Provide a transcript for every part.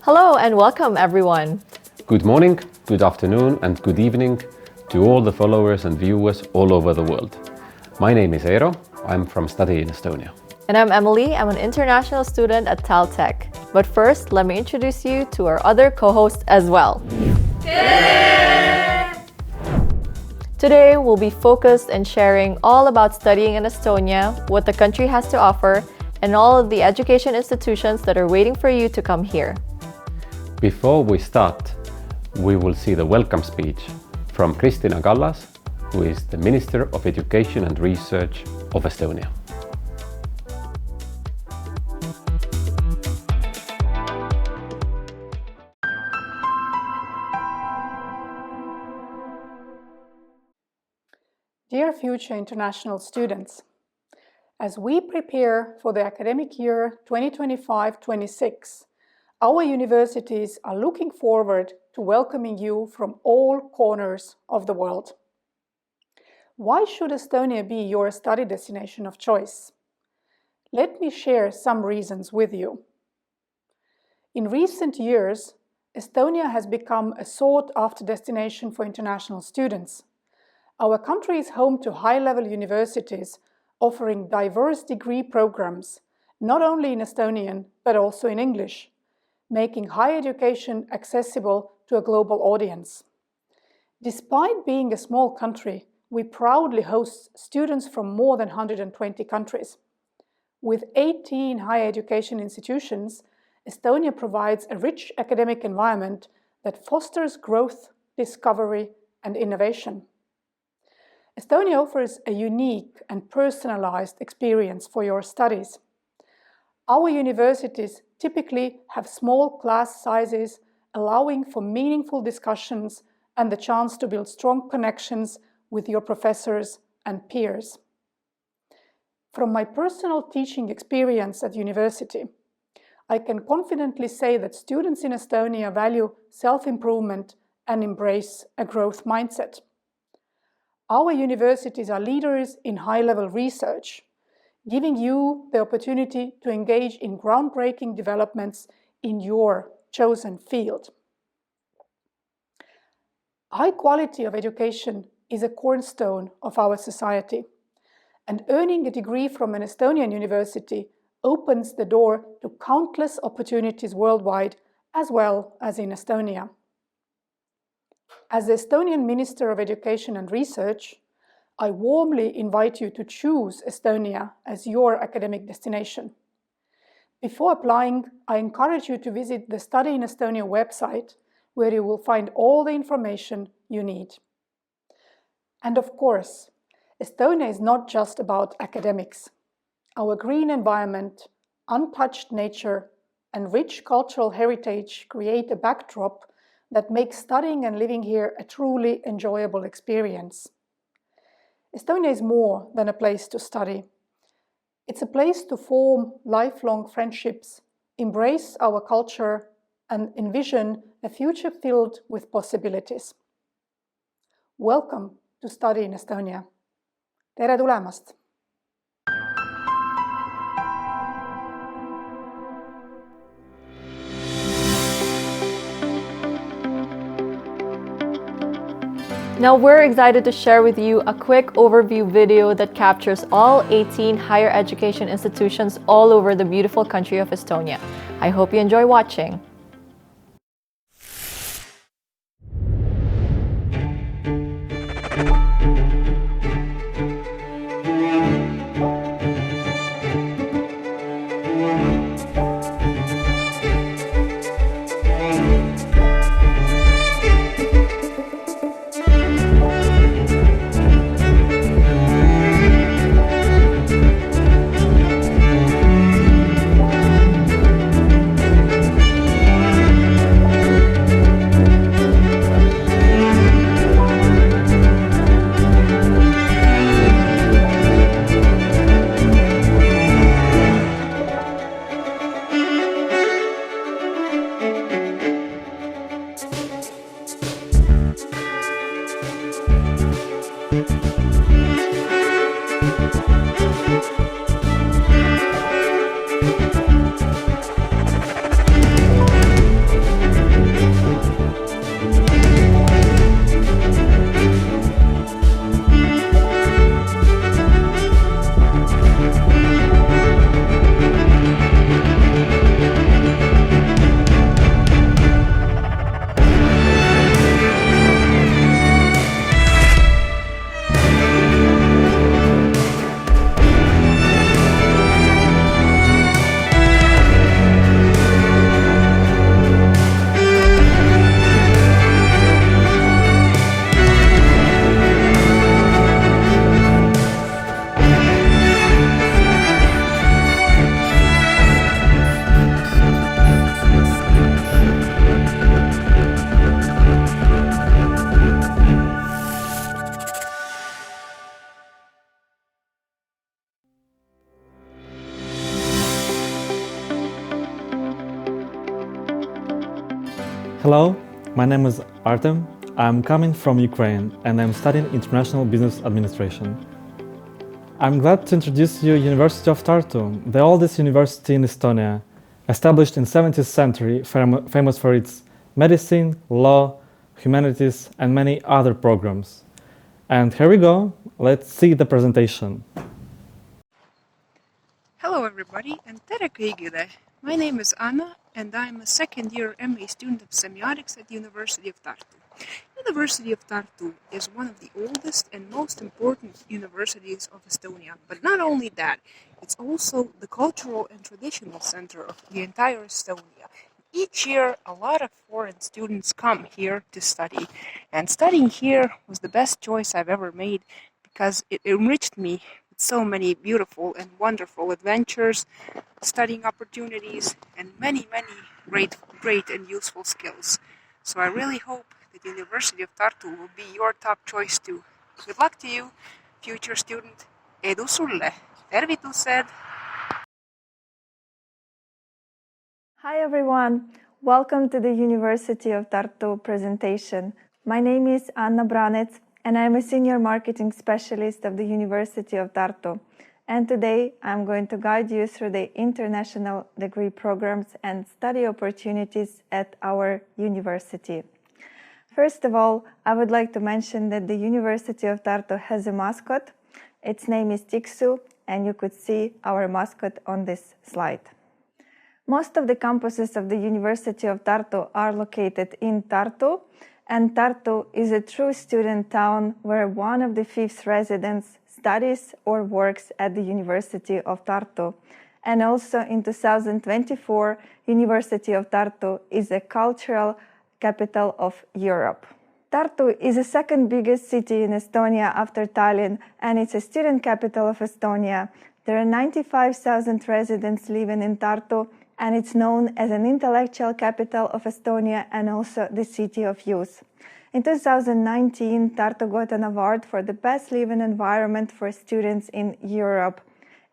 Hello and welcome everyone. Good morning, good afternoon and good evening to all the followers and viewers all over the world. My name is Eero, I'm from Study in Estonia. And I'm Emily, I'm an international student at TalTech. But first, let me introduce you to our other co-hosts as well. Today we'll be focused and sharing all about studying in Estonia, what the country has to offer, and all of the education institutions that are waiting for you to come here. Before we start, we will see the welcome speech from Kristina Kallas, who is the Minister of Education and Research of Estonia. Dear future international students, as we prepare for the academic year 2025-26, our universities are looking forward to welcoming you from all corners of the world. Why should Estonia be your study destination of choice? Let me share some reasons with you. In recent years, Estonia has become a sought-after destination for international students. Our country is home to high-level universities offering diverse degree programs, not only in Estonian but also in English, making higher education accessible to a global audience. Despite being a small country, we proudly host students from more than 120 countries. With 18 higher education institutions, Estonia provides a rich academic environment that fosters growth, discovery, and innovation. Estonia offers a unique and personalized experience for your studies. Our universities typically have small class sizes, allowing for meaningful discussions and the chance to build strong connections with your professors and peers. From my personal teaching experience at university, I can confidently say that students in Estonia value self-improvement and embrace a growth mindset. Our universities are leaders in high-level research, giving you the opportunity to engage in groundbreaking developments in your chosen field. High quality of education is a cornerstone of our society, and earning a degree from an Estonian university opens the door to countless opportunities worldwide as well as in Estonia. As the Estonian Minister of Education and Research, I warmly invite you to choose Estonia as your academic destination. Before applying, I encourage you to visit the Study in Estonia website, where you will find all the information you need. And of course, Estonia is not just about academics. Our green environment, untouched nature, and rich cultural heritage create a backdrop that makes studying and living here a truly enjoyable experience. Estonia is more than a place to study. It's a place to form lifelong friendships, embrace our culture, and envision a future filled with possibilities. Welcome to Study in Estonia. Tere tulemast! Now we're excited to share with you a quick overview video that captures all 18 higher education institutions all over the beautiful country of Estonia. I hope you enjoy watching. Hello, my name is Artem. I'm coming from Ukraine and I'm studying International Business Administration. I'm glad to introduce you University of Tartu, the oldest university in Estonia, established in 17th century, famous for its medicine, law, humanities, and many other programs. And here we go, let's see the presentation. Hello everybody and tere kõigile! My name is Anna and I'm a second year MA student of semiotics at University of Tartu. University of Tartu is one of the oldest and most important universities of Estonia, but not only that, it's also the cultural and traditional center of the entire Estonia. Each year, a lot of foreign students come here to study, and studying here was the best choice I've ever made because it enriched me with so many beautiful and wonderful adventures, studying opportunities, and many great and useful skills. So I really hope that the University of Tartu will be your top choice too. Good luck to you, future student. Edu sulle! Tervitused! Hi everyone, welcome to the University of Tartu presentation. My name is Anna Branets and I'm a senior marketing specialist of the University of Tartu. And today I'm going to guide you through the international degree programs and study opportunities at our university. First of all, I would like to mention that the University of Tartu has a mascot. Its name is Tiksu, and you could see our mascot on this slide. Most of the campuses of the University of Tartu are located in Tartu, and Tartu is a true student town where one of the fifth residents studies or works at the University of Tartu. And also in 2024, University of Tartu is a cultural capital of Europe. Tartu is the second biggest city in Estonia after Tallinn, and it's a student capital of Estonia. There are 95,000 residents living in Tartu, and it's known as an intellectual capital of Estonia and also the city of youth. In 2019, Tartu got an award for the best living environment for students in Europe.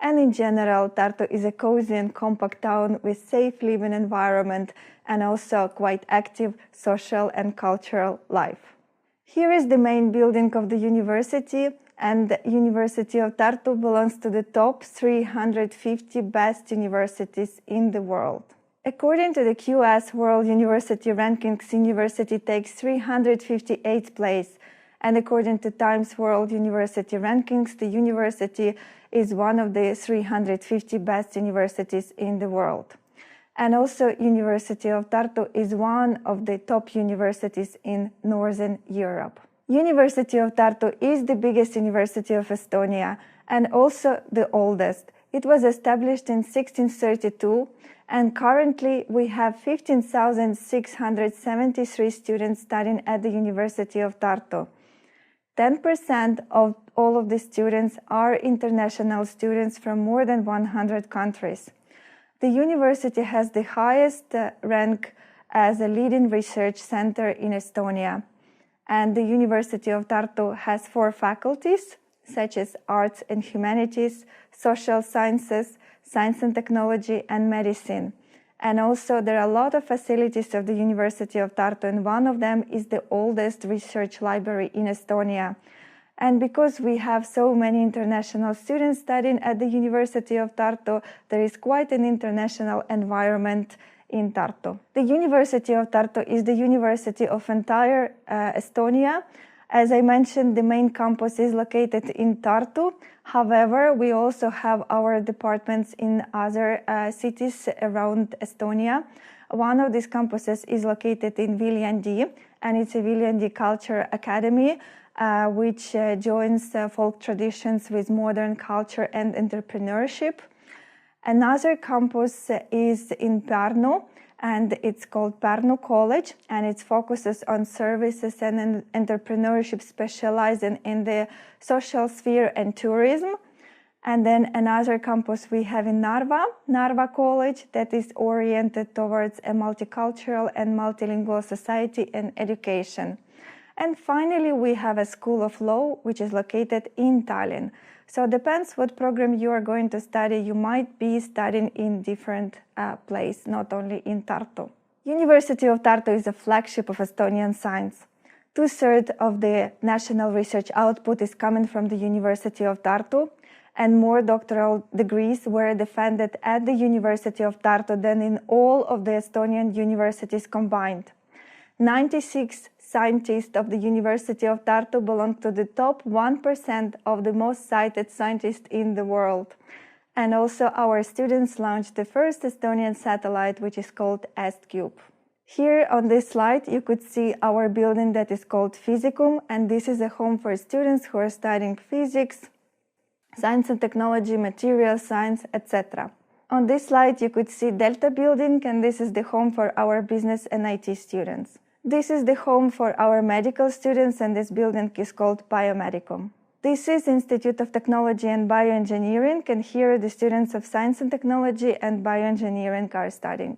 And in general, Tartu is a cozy and compact town with safe living environment and also quite active social and cultural life. Here is the main building of the university, and the University of Tartu belongs to the top 350 best universities in the world. According to the QS World University Rankings, university takes 358th place, and according to Times World University Rankings, the university is one of the 350 best universities in the world. And also, University of Tartu is one of the top universities in Northern Europe. University of Tartu is the biggest university of Estonia and also the oldest. It was established in 1632, and currently we have 15,673 students studying at the University of Tartu. 10% of all of the students are international students from more than 100 countries. The university has the highest rank as a leading research center in Estonia. And the University of Tartu has 4 faculties, such as arts and humanities, social sciences, science and technology, and medicine. And also there are a lot of facilities of the University of Tartu, and one of them is the oldest research library in Estonia. And because we have so many international students studying at the University of Tartu, there is quite an international environment in Tartu. The University of Tartu is the university of entire Estonia. As I mentioned, the main campus is located in Tartu. However, we also have our departments in other cities around Estonia. One of these campuses is located in Viljandi, and it's a Viljandi Culture Academy, which joins folk traditions with modern culture and entrepreneurship. Another campus is in Pärnu, and it's called Pärnu College, and it focuses on services and entrepreneurship, specializing in the social sphere and tourism. And then another campus we have in Narva College, that is oriented towards a multicultural and multilingual society and education. And finally, we have a School of Law, which is located in Tallinn. So it depends what program you are going to study. You might be studying in different place, not only in Tartu. University of Tartu is a flagship of Estonian science. 2/3 of the national research output is coming from the University of Tartu, and more doctoral degrees were defended at the University of Tartu than in all of the Estonian universities combined. 96 scientists of the University of Tartu belong to the top 1% of the most cited scientists in the world. And also our students launched the first Estonian satellite, which is called EstCube. Here on this slide, you could see our building that is called Physicum, and this is a home for students who are studying physics, science and technology, material science, etc. On this slide, you could see Delta building, and this is the home for our business and IT students. This is the home for our medical students, and this building is called Biomedicum. This is Institute of Technology and Bioengineering, and here the students of Science and Technology and Bioengineering are studying.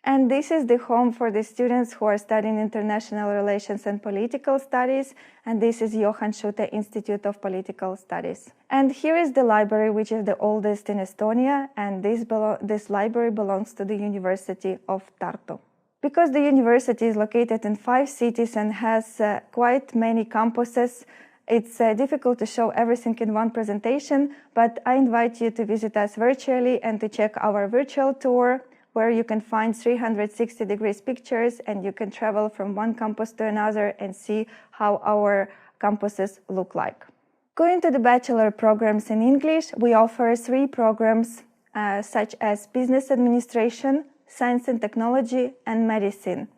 And this is the home for the students who are studying International Relations and Political Studies, and this is Johann Schutte Institute of Political Studies. And here is the library, which is the oldest in Estonia, and this library belongs to the University of Tartu. Because the university is located in 5 cities and has quite many campuses, it's difficult to show everything in one presentation, but I invite you to visit us virtually and to check our virtual tour, where you can find 360 degrees pictures and you can travel from one campus to another and see how our campuses look like. Going to the bachelor programs in English, we offer 3 programs such as Business Administration, Science and Technology, and Medicine.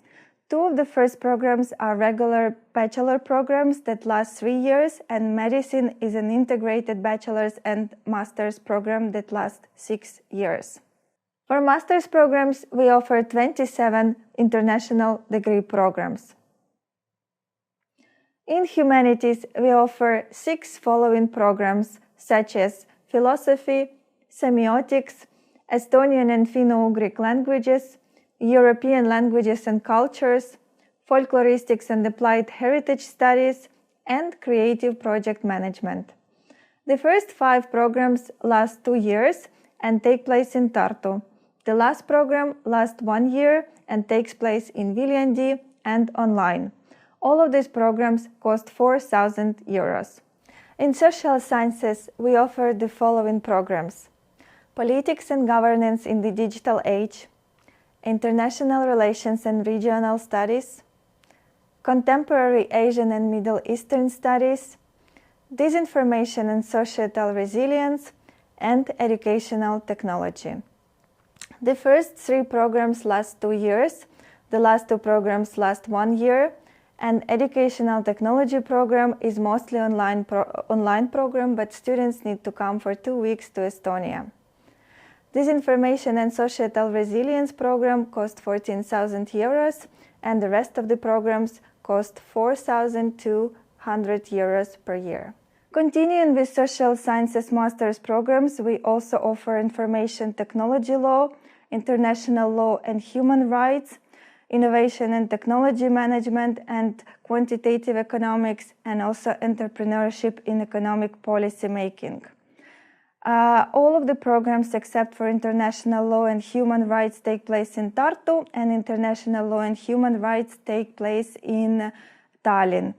2 of the first programs are regular bachelor programs that last 3 years, and Medicine is an integrated bachelor's and master's program that lasts 6 years. For master's programs, we offer 27 international degree programs. In humanities, we offer 6 following programs such as Philosophy, Semiotics, Estonian and Finno-Ugric languages, European languages and cultures, Folkloristics and Applied Heritage Studies, and Creative Project Management. The first 5 programs last 2 years and take place in Tartu. The last program lasts 1 year and takes place in Viljandi and online. All of these programs cost 4,000 euros. In social sciences, we offer the following programs: Politics and Governance in the Digital Age, International Relations and Regional Studies, Contemporary Asian and Middle Eastern Studies, Disinformation and Societal Resilience, and Educational Technology. The first 3 programs last 2 years, the last 2 programs last 1 year, and Educational Technology program is mostly online program, but students need to come for 2 weeks to Estonia. Disinformation and Societal Resilience program cost 14,000 euros, and the rest of the programs cost 4,200 euros per year. Continuing with social sciences master's programs, we also offer Information Technology Law, International Law and Human Rights, Innovation and Technology Management, and Quantitative Economics, and also Entrepreneurship in Economic Policy Making. All of the programs except for International Law and Human Rights take place in Tartu, and International Law and Human Rights take place in Tallinn.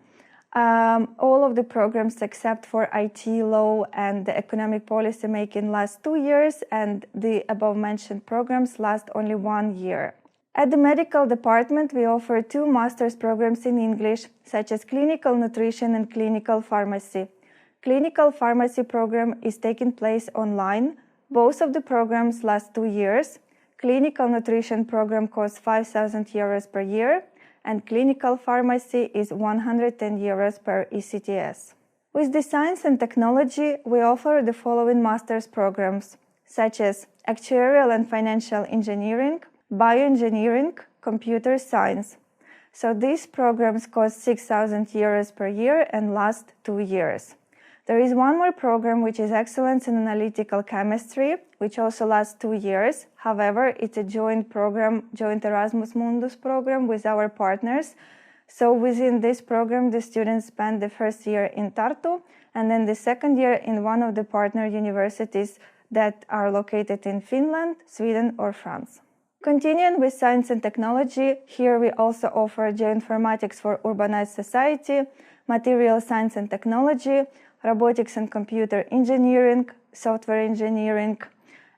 All of the programs except for IT law and the economic policy making last 2 years, and the above mentioned programs last only 1 year. At the medical department, we offer 2 master's programs in English, such as Clinical Nutrition and Clinical Pharmacy. Clinical Pharmacy program is taking place online. Both of the programs last 2 years. Clinical Nutrition program costs 5,000 euros per year, and Clinical Pharmacy is 110 euros per ECTS. With the Science and Technology, we offer the following master's programs, such as Actuarial and Financial Engineering, Bioengineering, Computer Science. So these programs cost 6,000 euros per year and last 2 years. There is one more program which is Excellence in Analytical Chemistry, which also lasts 2 years. However, it's a joint program, joint Erasmus Mundus program with our partners. So within this program, the students spend the first year in Tartu and then the second year in one of the partner universities that are located in Finland, Sweden, or France. Continuing with science and technology, here we also offer geoinformatics for urbanized society, material science and technology, robotics and computer engineering, software engineering,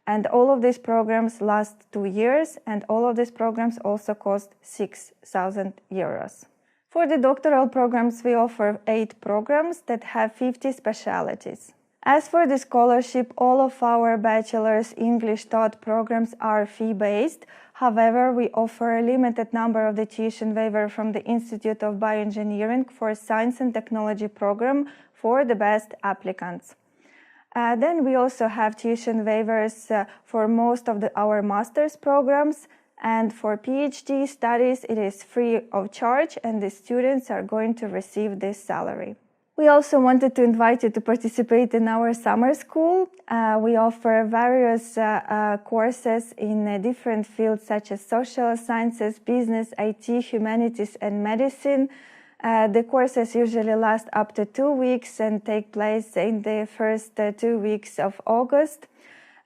and all of these programs last 2 years, and all of these programs also cost 6,000 euros. For the doctoral programs, we offer 8 programs that have 50 specialties. As for the scholarship, all of our bachelor's English-taught programs are fee-based. However, we offer a limited number of the tuition waiver from the Institute of Bioengineering for Science and Technology program for the best applicants. Then we also have tuition waivers for most of our master's programs, and for PhD studies it is free of charge and the students are going to receive this salary. We also wanted to invite you to participate in our summer school. We offer various courses in different fields such as social sciences, business, IT, humanities, and medicine. The courses usually last up to 2 weeks and take place in the first 2 weeks of August.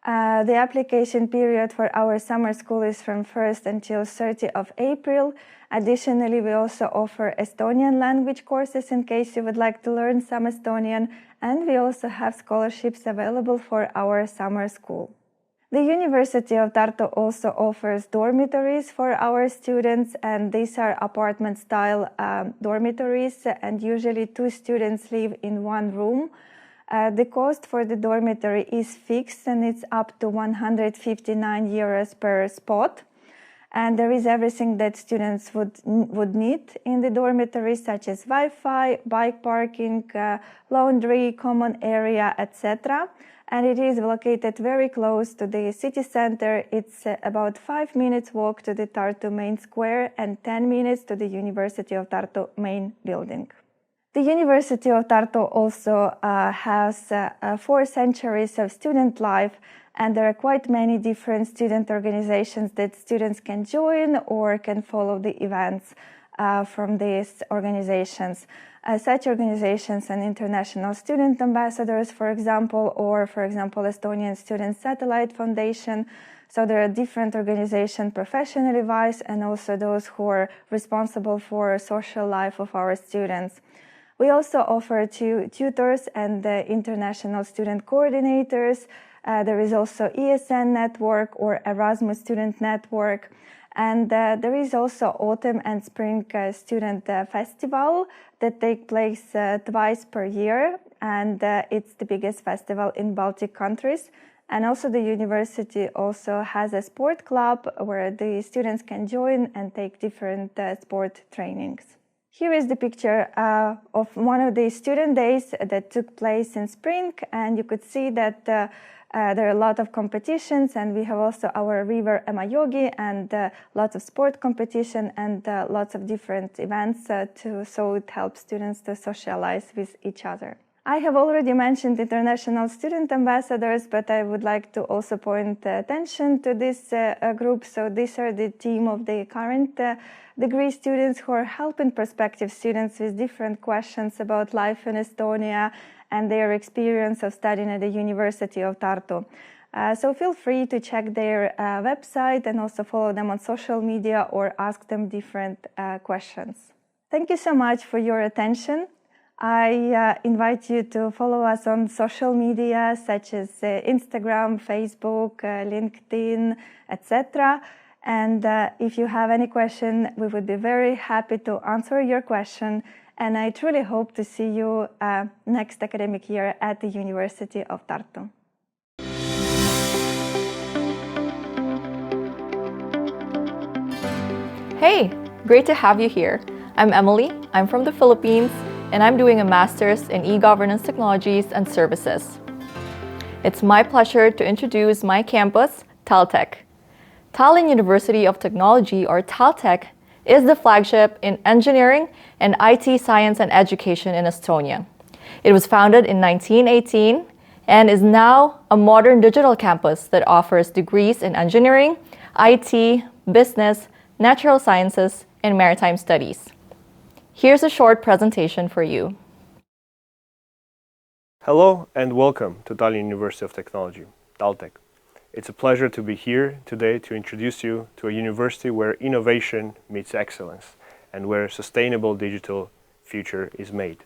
The application period for our summer school is from 1st until 30th of April. Additionally, we also offer Estonian language courses in case you would like to learn some Estonian, and we also have scholarships available for our summer school. The University of Tartu also offers dormitories for our students, and these are apartment-style dormitories, and usually 2 students live in 1 room. The cost for the dormitory is fixed and it's up to 159 euros per spot. And there is everything that students would need in the dormitory, such as Wi-Fi, bike parking, laundry, common area, etc. And it is located very close to the city center. It's about 5 minutes walk to the Tartu main square and 10 minutes to the University of Tartu main building. The University of Tartu also has 4 centuries of student life, and there are quite many different student organizations that students can join or can follow the events from these organizations. Such organizations and international student ambassadors, for example, or for example, Estonian Student Satellite Foundation. So there are different organizations professionally wise and also those who are responsible for social life of our students. We also offer tutors and international student coordinators. There is also ESN network or Erasmus student network. And there is also autumn and spring student festival that take place twice per year. And it's the biggest festival in Baltic countries. And also the university also has a sport club where the students can join and take different sport trainings. Here is the picture of one of the student days that took place in spring, and you could see that there are a lot of competitions, and we have also our river Emajogi and lots of sport competition and lots of different events so it helps students to socialize with each other. I have already mentioned international student ambassadors, but I would like to also point attention to this group. So these are the team of the current degree students who are helping prospective students with different questions about life in Estonia and their experience of studying at the University of Tartu. So feel free to check their website and also follow them on social media or ask them different questions. Thank you so much for your attention. I invite you to follow us on social media such as Instagram, Facebook, LinkedIn, etc. And if you have any question, we would be very happy to answer your question. And I truly hope to see you next academic year at the University of Tartu. Hey, great to have you here. I'm Emily, I'm from the Philippines, and I'm doing a master's in e-governance technologies and services. It's my pleasure to introduce my campus, TalTech. Tallinn University of Technology, or TalTech, is the flagship in engineering and IT science and education in Estonia. It was founded in 1918 and is now a modern digital campus that offers degrees in engineering, IT, business, natural sciences, and maritime studies. Here's a short presentation for you. Hello and welcome to Tallinn University of Technology, TalTech. It's a pleasure to be here today to introduce you to a university where innovation meets excellence and where a sustainable digital future is made.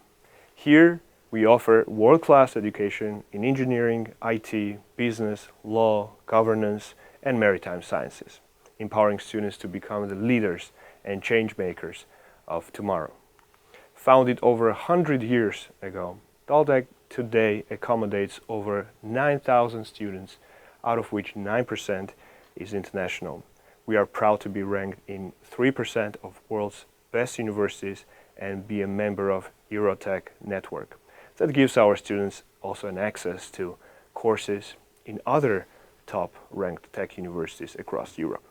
Here, we offer world-class education in engineering, IT, business, law, governance, and maritime sciences, empowering students to become the leaders and change makers of tomorrow. Founded over 100 years ago, TalTech today accommodates over 9,000 students, out of which 9% is international. We are proud to be ranked in 3% of world's best universities and be a member of Eurotech network. That gives our students also an access to courses in other top-ranked tech universities across Europe.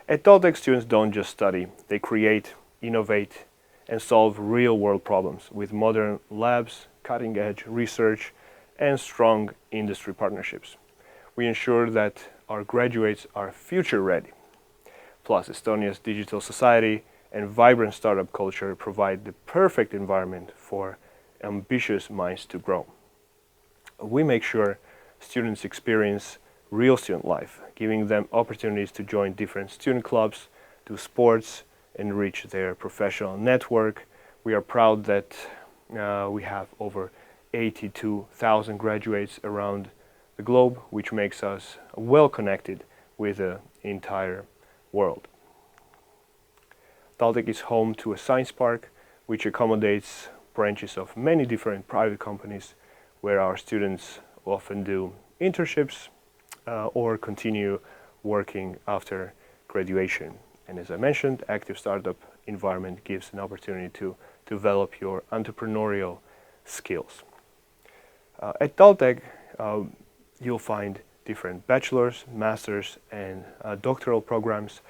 At TalTech, students don't just study, they create, innovate, and solve real-world problems with modern labs, cutting-edge research, and strong industry partnerships. We ensure that our graduates are future-ready. Plus, Estonia's digital society and vibrant startup culture provide the perfect environment for ambitious minds to grow. We make sure students experience real student life, giving them opportunities to join different student clubs, do sports, enrich their professional network. We are proud that we have over 82,000 graduates around the globe, which makes us well connected with the entire world. TalTech is home to a science park, which accommodates branches of many different private companies, where our students often do internships or continue working after graduation. And as I mentioned, active startup environment gives an opportunity to develop your entrepreneurial skills. At TalTech, you'll find different bachelor's, master's, and doctoral programs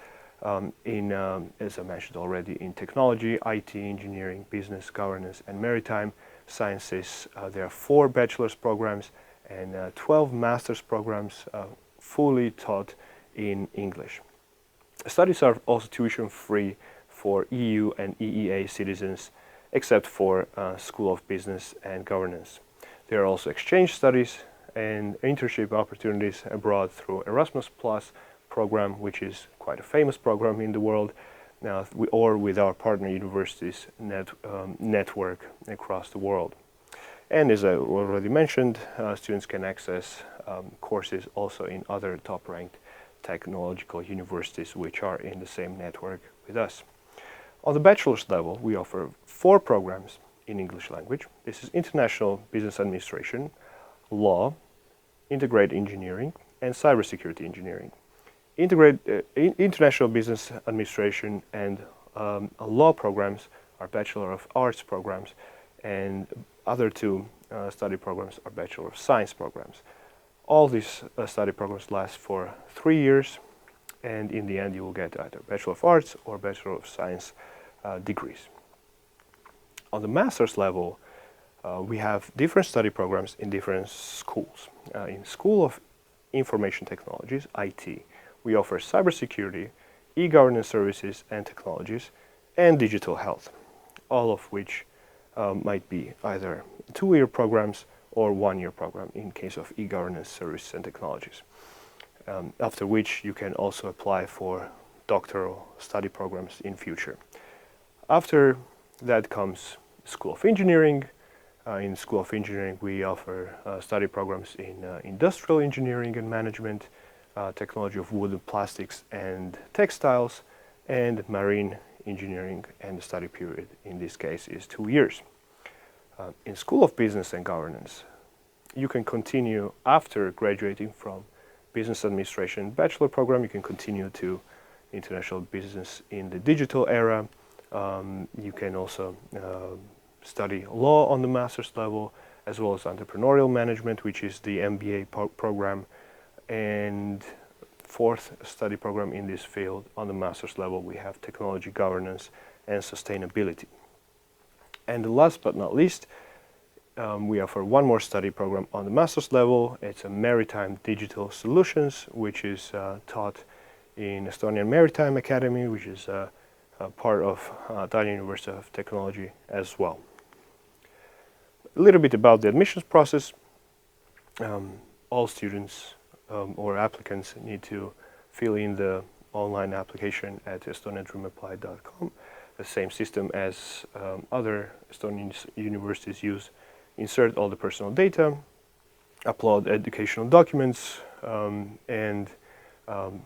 in, as I mentioned already, in technology, IT, engineering, business, governance, and maritime sciences. There are 4 bachelor's programs and 12 master's programs fully taught in English. Studies are also tuition-free for EU and EEA citizens, except for School of Business and Governance. There are also exchange studies and internship opportunities abroad through Erasmus Plus program, which is quite a famous program in the world, or with our partner universities network across the world. And as I already mentioned, students can access courses also in other top-ranked technological universities which are in the same network with us. On the bachelor's level, we offer 4 programs in English language. This is International Business Administration, Law, Integrated Engineering, and Cybersecurity Engineering. International Business Administration and Law programs are Bachelor of Arts programs, and other 2 study programs are Bachelor of Science programs. All these study programs last for 3 years, and in the end you will get either Bachelor of Arts or Bachelor of Science degrees. On the master's level, we have different study programs in different schools. In School of Information Technologies, IT, we offer cybersecurity, e-governance services and technologies, and digital health, all of which might be either 2-year programs or 1-year program in case of e-governance services and technologies, after which you can also apply for doctoral study programs in future. After that comes School of Engineering. In School of Engineering, we offer study programs in industrial engineering and management, technology of wood and plastics and textiles, and marine engineering, and the study period in this case is 2 years. In School of Business and Governance, you can continue after graduating from Business Administration Bachelor program, you can continue to International Business in the digital era. You can also study law on the master's level, as well as entrepreneurial management, which is the MBA program, and 4th study program in this field on the master's level we have technology governance and sustainability. And last but not least, we offer 1 more study program on the master's level. It's a maritime digital solutions, which is taught in Estonian Maritime Academy, which is part of Tallinn University of Technology as well. A little bit about the admissions process. All students or applicants need to fill in the online application at estoniadreamapply.com, the same system as other Estonian universities use. Insert all the personal data, upload educational documents, and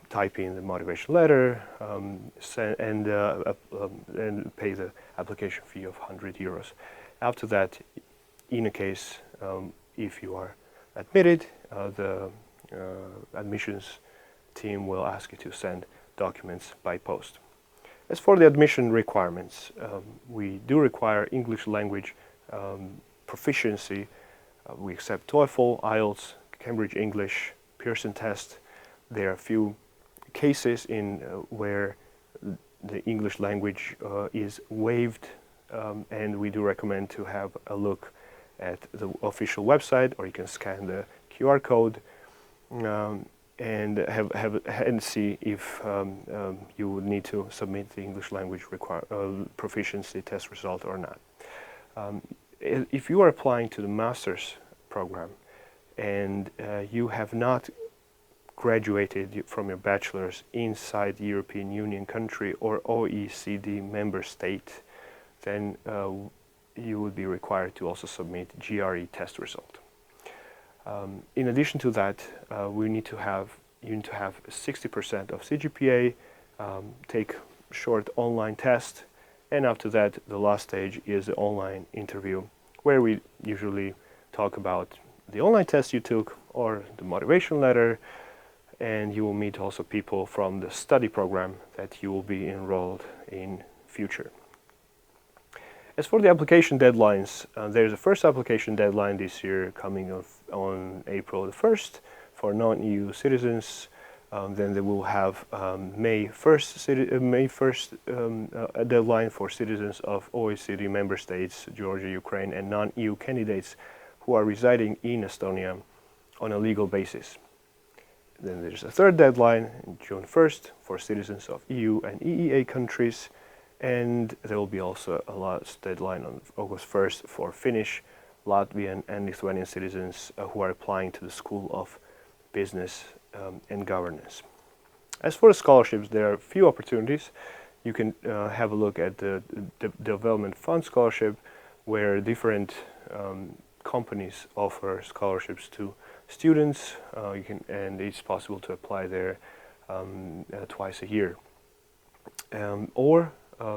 type in the motivation letter, and pay the application fee of 100 euros. After that, in a case if you are admitted, the admissions team will ask you to send documents by post. As for the admission requirements, we do require English language proficiency. We accept TOEFL, IELTS, Cambridge English, Pearson test. There are a few cases in where the English language is waived, and we do recommend to have a look at the official website, or you can scan the QR code and see if you would need to submit the English language proficiency test result or not. If you are applying to the master's program and you have not graduated from your bachelor's inside the European Union country or OECD member state, then you would be required to also submit GRE test result. In addition to that, you need to have 60% of CGPA, take short online test, and after that the last stage is the online interview, where we usually talk about the online test you took or the motivation letter, and you will meet also people from the study program that you will be enrolled in future. As for the application deadlines, there's a first application deadline this year coming on April the 1st for non-EU citizens. Then they will have May 1st a deadline for citizens of OECD member states, Georgia, Ukraine, and non-EU candidates who are residing in Estonia on a legal basis. Then there's a third deadline, June 1st, for citizens of EU and EEA countries, and there will be also a last deadline on August 1st for Finnish, Latvian, and Lithuanian citizens who are applying to the School of Business and Governance. As for the scholarships, there are a few opportunities. You can have a look at the Development Fund Scholarship, where different companies offer scholarships to students, and it's possible to apply there twice a year. Or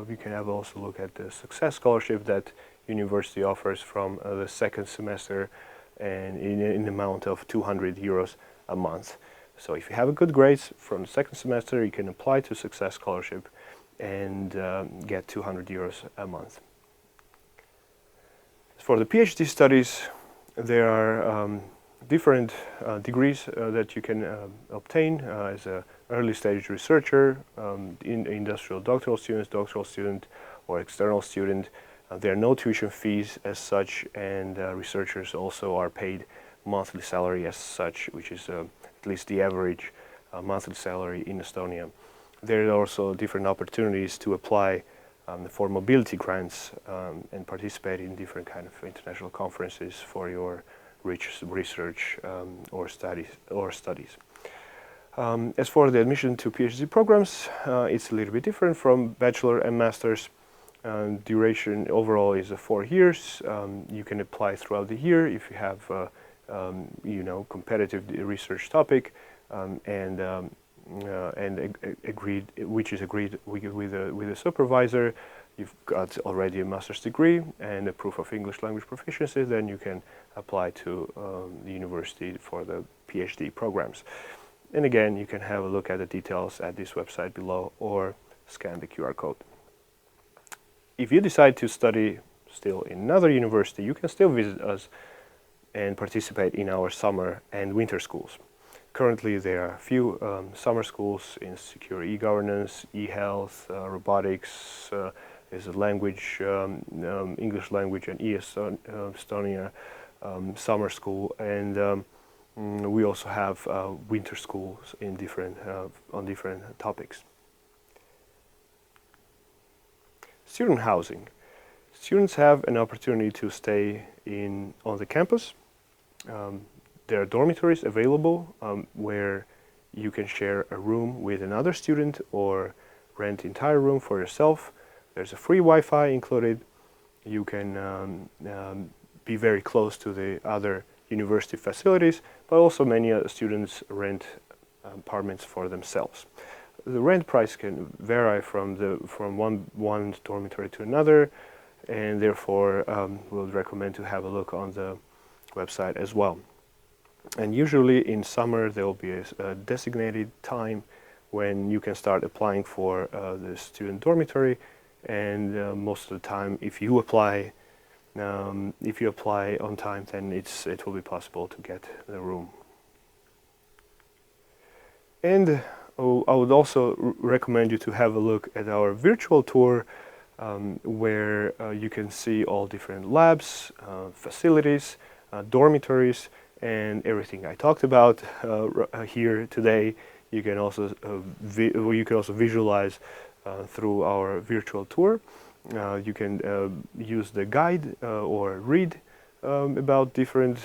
you can have also look at the Success Scholarship that university offers from the second semester, and in an amount of 200 euros a month. So if you have a good grades from the second semester, you can apply to Success Scholarship and get 200 euros a month. For the PhD studies, there are different degrees that you can obtain as an early stage researcher, in industrial doctoral student, or external student. There are no tuition fees as such, and researchers also are paid monthly salary as such, which is at least the average monthly salary in Estonia. There are also different opportunities to apply for mobility grants and participate in different kind of international conferences for your research or studies. As for the admission to PhD programs, it's a little bit different from bachelor and master's. Duration overall is 4 years. You can apply throughout the year if you have competitive research topic and agreed with a supervisor. You've got already a master's degree and a proof of English language proficiency, then you can apply to the university for the PhD programs. And again, you can have a look at the details at this website below or scan the QR code. If you decide to study still in another university, you can still visit us and participate in our summer and winter schools. Currently, there are a few summer schools in secure e-governance, e-health, robotics, there's a language, English language and Estonia summer school, and we also have winter schools in on different topics. Student housing. Students have an opportunity to stay on the campus. there are dormitories available where you can share a room with another student or rent entire room for yourself. There's a free Wi-Fi included. You can be very close to the other university facilities, but also many students rent apartments for themselves. The rent price can vary from one dormitory to another, and therefore we'll recommend to have a look on the website as well. And usually in summer there will be a designated time when you can start applying for the student dormitory, and most of the time if you apply on time, then it will be possible to get the room. And I would also recommend you to have a look at our virtual tour where you can see all different labs, facilities, dormitories, and everything I talked about here today. You can also visualize through our virtual tour. You can use the guide or read about different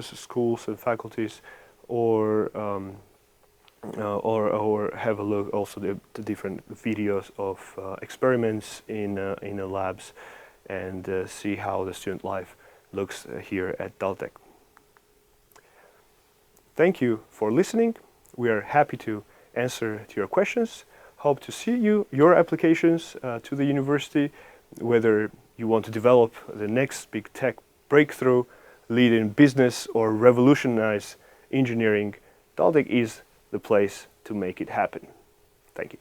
schools and faculties, or have a look also the different videos of experiments in the labs, and see how the student life looks here at Daltech. Thank you for listening. We are happy to answer to your questions. Hope to see your applications to the university, whether you want to develop the next big tech breakthrough, lead in business, or revolutionize engineering. Daltech is the place to make it happen. Thank you.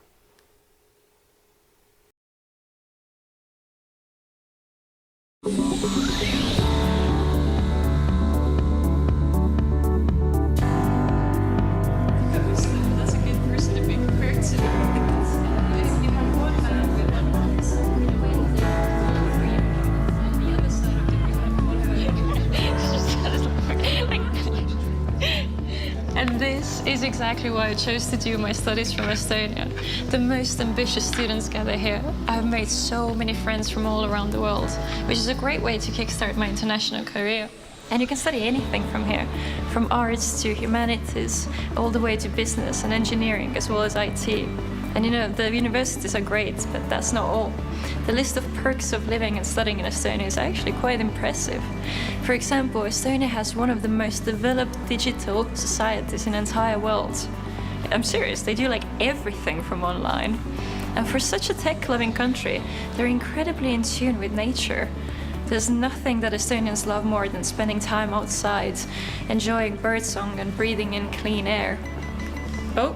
That's a good person to be prepared to. And this is exactly why I chose to do my studies from Estonia. The most ambitious students gather here. I've made so many friends from all around the world, which is a great way to kickstart my international career. And you can study anything from here, from arts to humanities, all the way to business and engineering, as well as IT. And you know, the universities are great, but that's not all. The list of perks of living and studying in Estonia is actually quite impressive. For example, Estonia has one of the most developed digital societies in the entire world. I'm serious, they do like everything from online. And for such a tech-loving country, they're incredibly in tune with nature. There's nothing that Estonians love more than spending time outside, enjoying birdsong and breathing in clean air. Oh,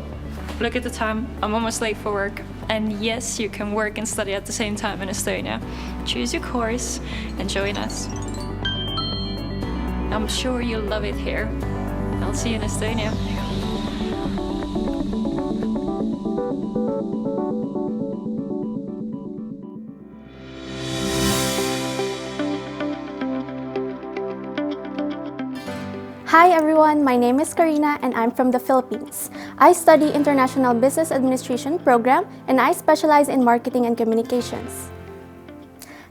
look at the time, I'm almost late for work. And yes, you can work and study at the same time in Estonia. Choose your course and join us. I'm sure you'll love it here. I'll see you in Estonia. Hi everyone, my name is Karina and I'm from the Philippines. I study International Business Administration program and I specialize in marketing and communications.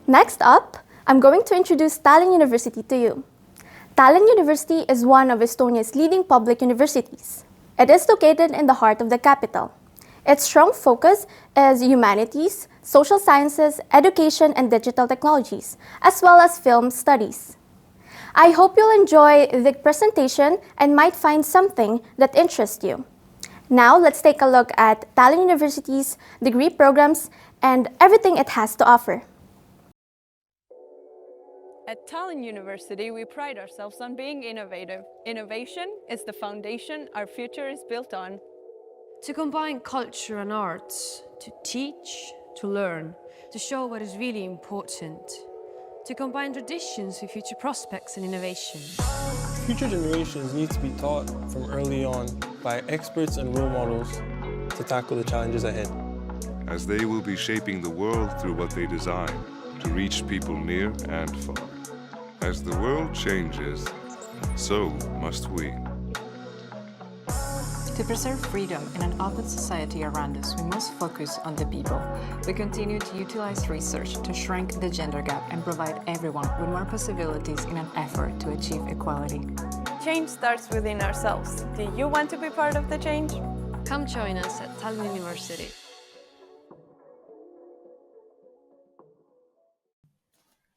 Next up, I'm going to introduce Tallinn University to you. Tallinn University is one of Estonia's leading public universities. It is located in the heart of the capital. Its strong focus is humanities, social sciences, education and digital technologies, as well as film studies. I hope you'll enjoy the presentation and might find something that interests you. Now let's take a look at Tallinn University's degree programs and everything it has to offer. At Tallinn University, we pride ourselves on being innovative. Innovation is the foundation our future is built on. To combine culture and arts, to teach, to learn, to show what is really important. To combine traditions with future prospects and innovation. Future generations need to be taught from early on by experts and role models to tackle the challenges ahead. As they will be shaping the world through what they design to reach people near and far. As the world changes, so must we. To preserve freedom in an open society around us, we must focus on the people. We continue to utilize research to shrink the gender gap and provide everyone with more possibilities in an effort to achieve equality. Change starts within ourselves. Do you want to be part of the change? Come join us at Tallinn University.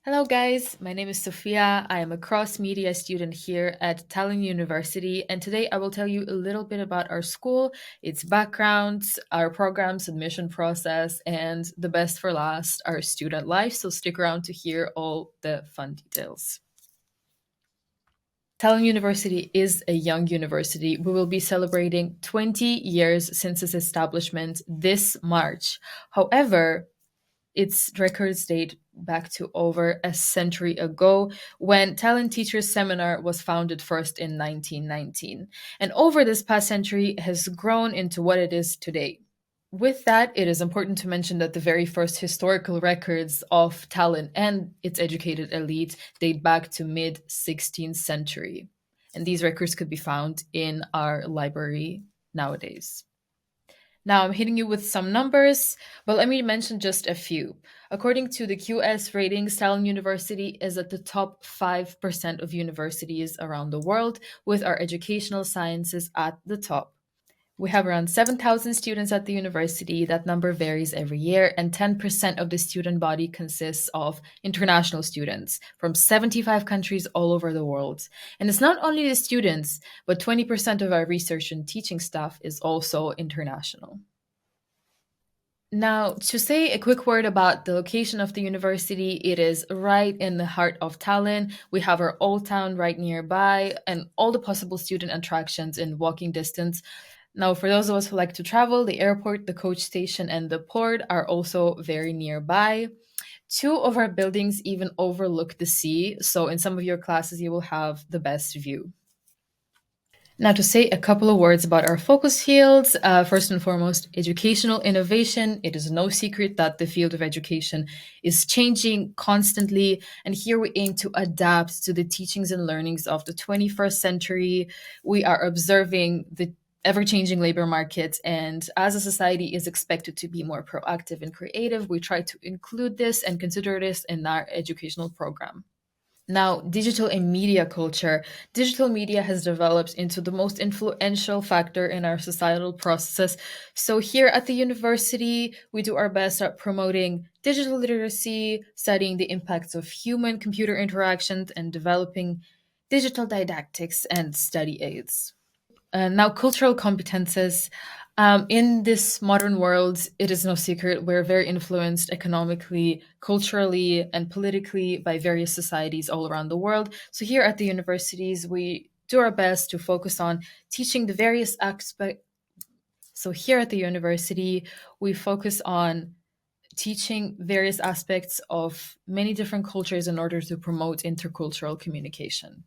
Hello guys, my name is Sofia. I am a cross-media student here at Tallinn University, and today I will tell you a little bit about our school, its backgrounds, our programs, admission process, and the best for last, our student life, so stick around to hear all the fun details. Tallinn University is a young university. We will be celebrating 20 years since its establishment this March. However, its records date back to over a century ago when Tallinn Teachers Seminar was founded first in 1919. And over this past century has grown into what it is today. With that, it is important to mention that the very first historical records of Tallinn and its educated elite date back to mid-16th century. And these records could be found in our library nowadays. Now I'm hitting you with some numbers, but let me mention just a few. According to the QS ratings, Tallinn University is at the top 5% of universities around the world, with our educational sciences at the top. We have around 7,000 students at the university. That number varies every year, and 10% of the student body consists of international students from 75 countries all over the world. And it's not only the students, but 20% of our research and teaching staff is also international. Now, to say a quick word about the location of the university, it is right in the heart of Tallinn. We have our old town right nearby and all the possible student attractions in walking distance. Now, for those of us who like to travel, the airport, the coach station, and the port are also very nearby. 2 of our buildings even overlook the sea, so in some of your classes you will have the best view. Now, to say a couple of words about our focus fields, first and foremost, educational innovation. It is no secret that the field of education is changing constantly, and here we aim to adapt to the teachings and learnings of the 21st century. We are observing the ever-changing labor market, and as a society is expected to be more proactive and creative, we try to include this and consider this in our educational program. Now, digital and media culture. Digital media has developed into the most influential factor in our societal processes. So here at the university, we do our best at promoting digital literacy, studying the impacts of human-computer interactions, and developing digital didactics and study aids. Now, cultural competences. In this modern world, it is no secret we're very influenced economically, culturally, and politically by various societies all around the world. So here at the universities, we do our best to focus on teaching the various aspects. So here at the university, we focus on teaching various aspects of many different cultures in order to promote intercultural communication.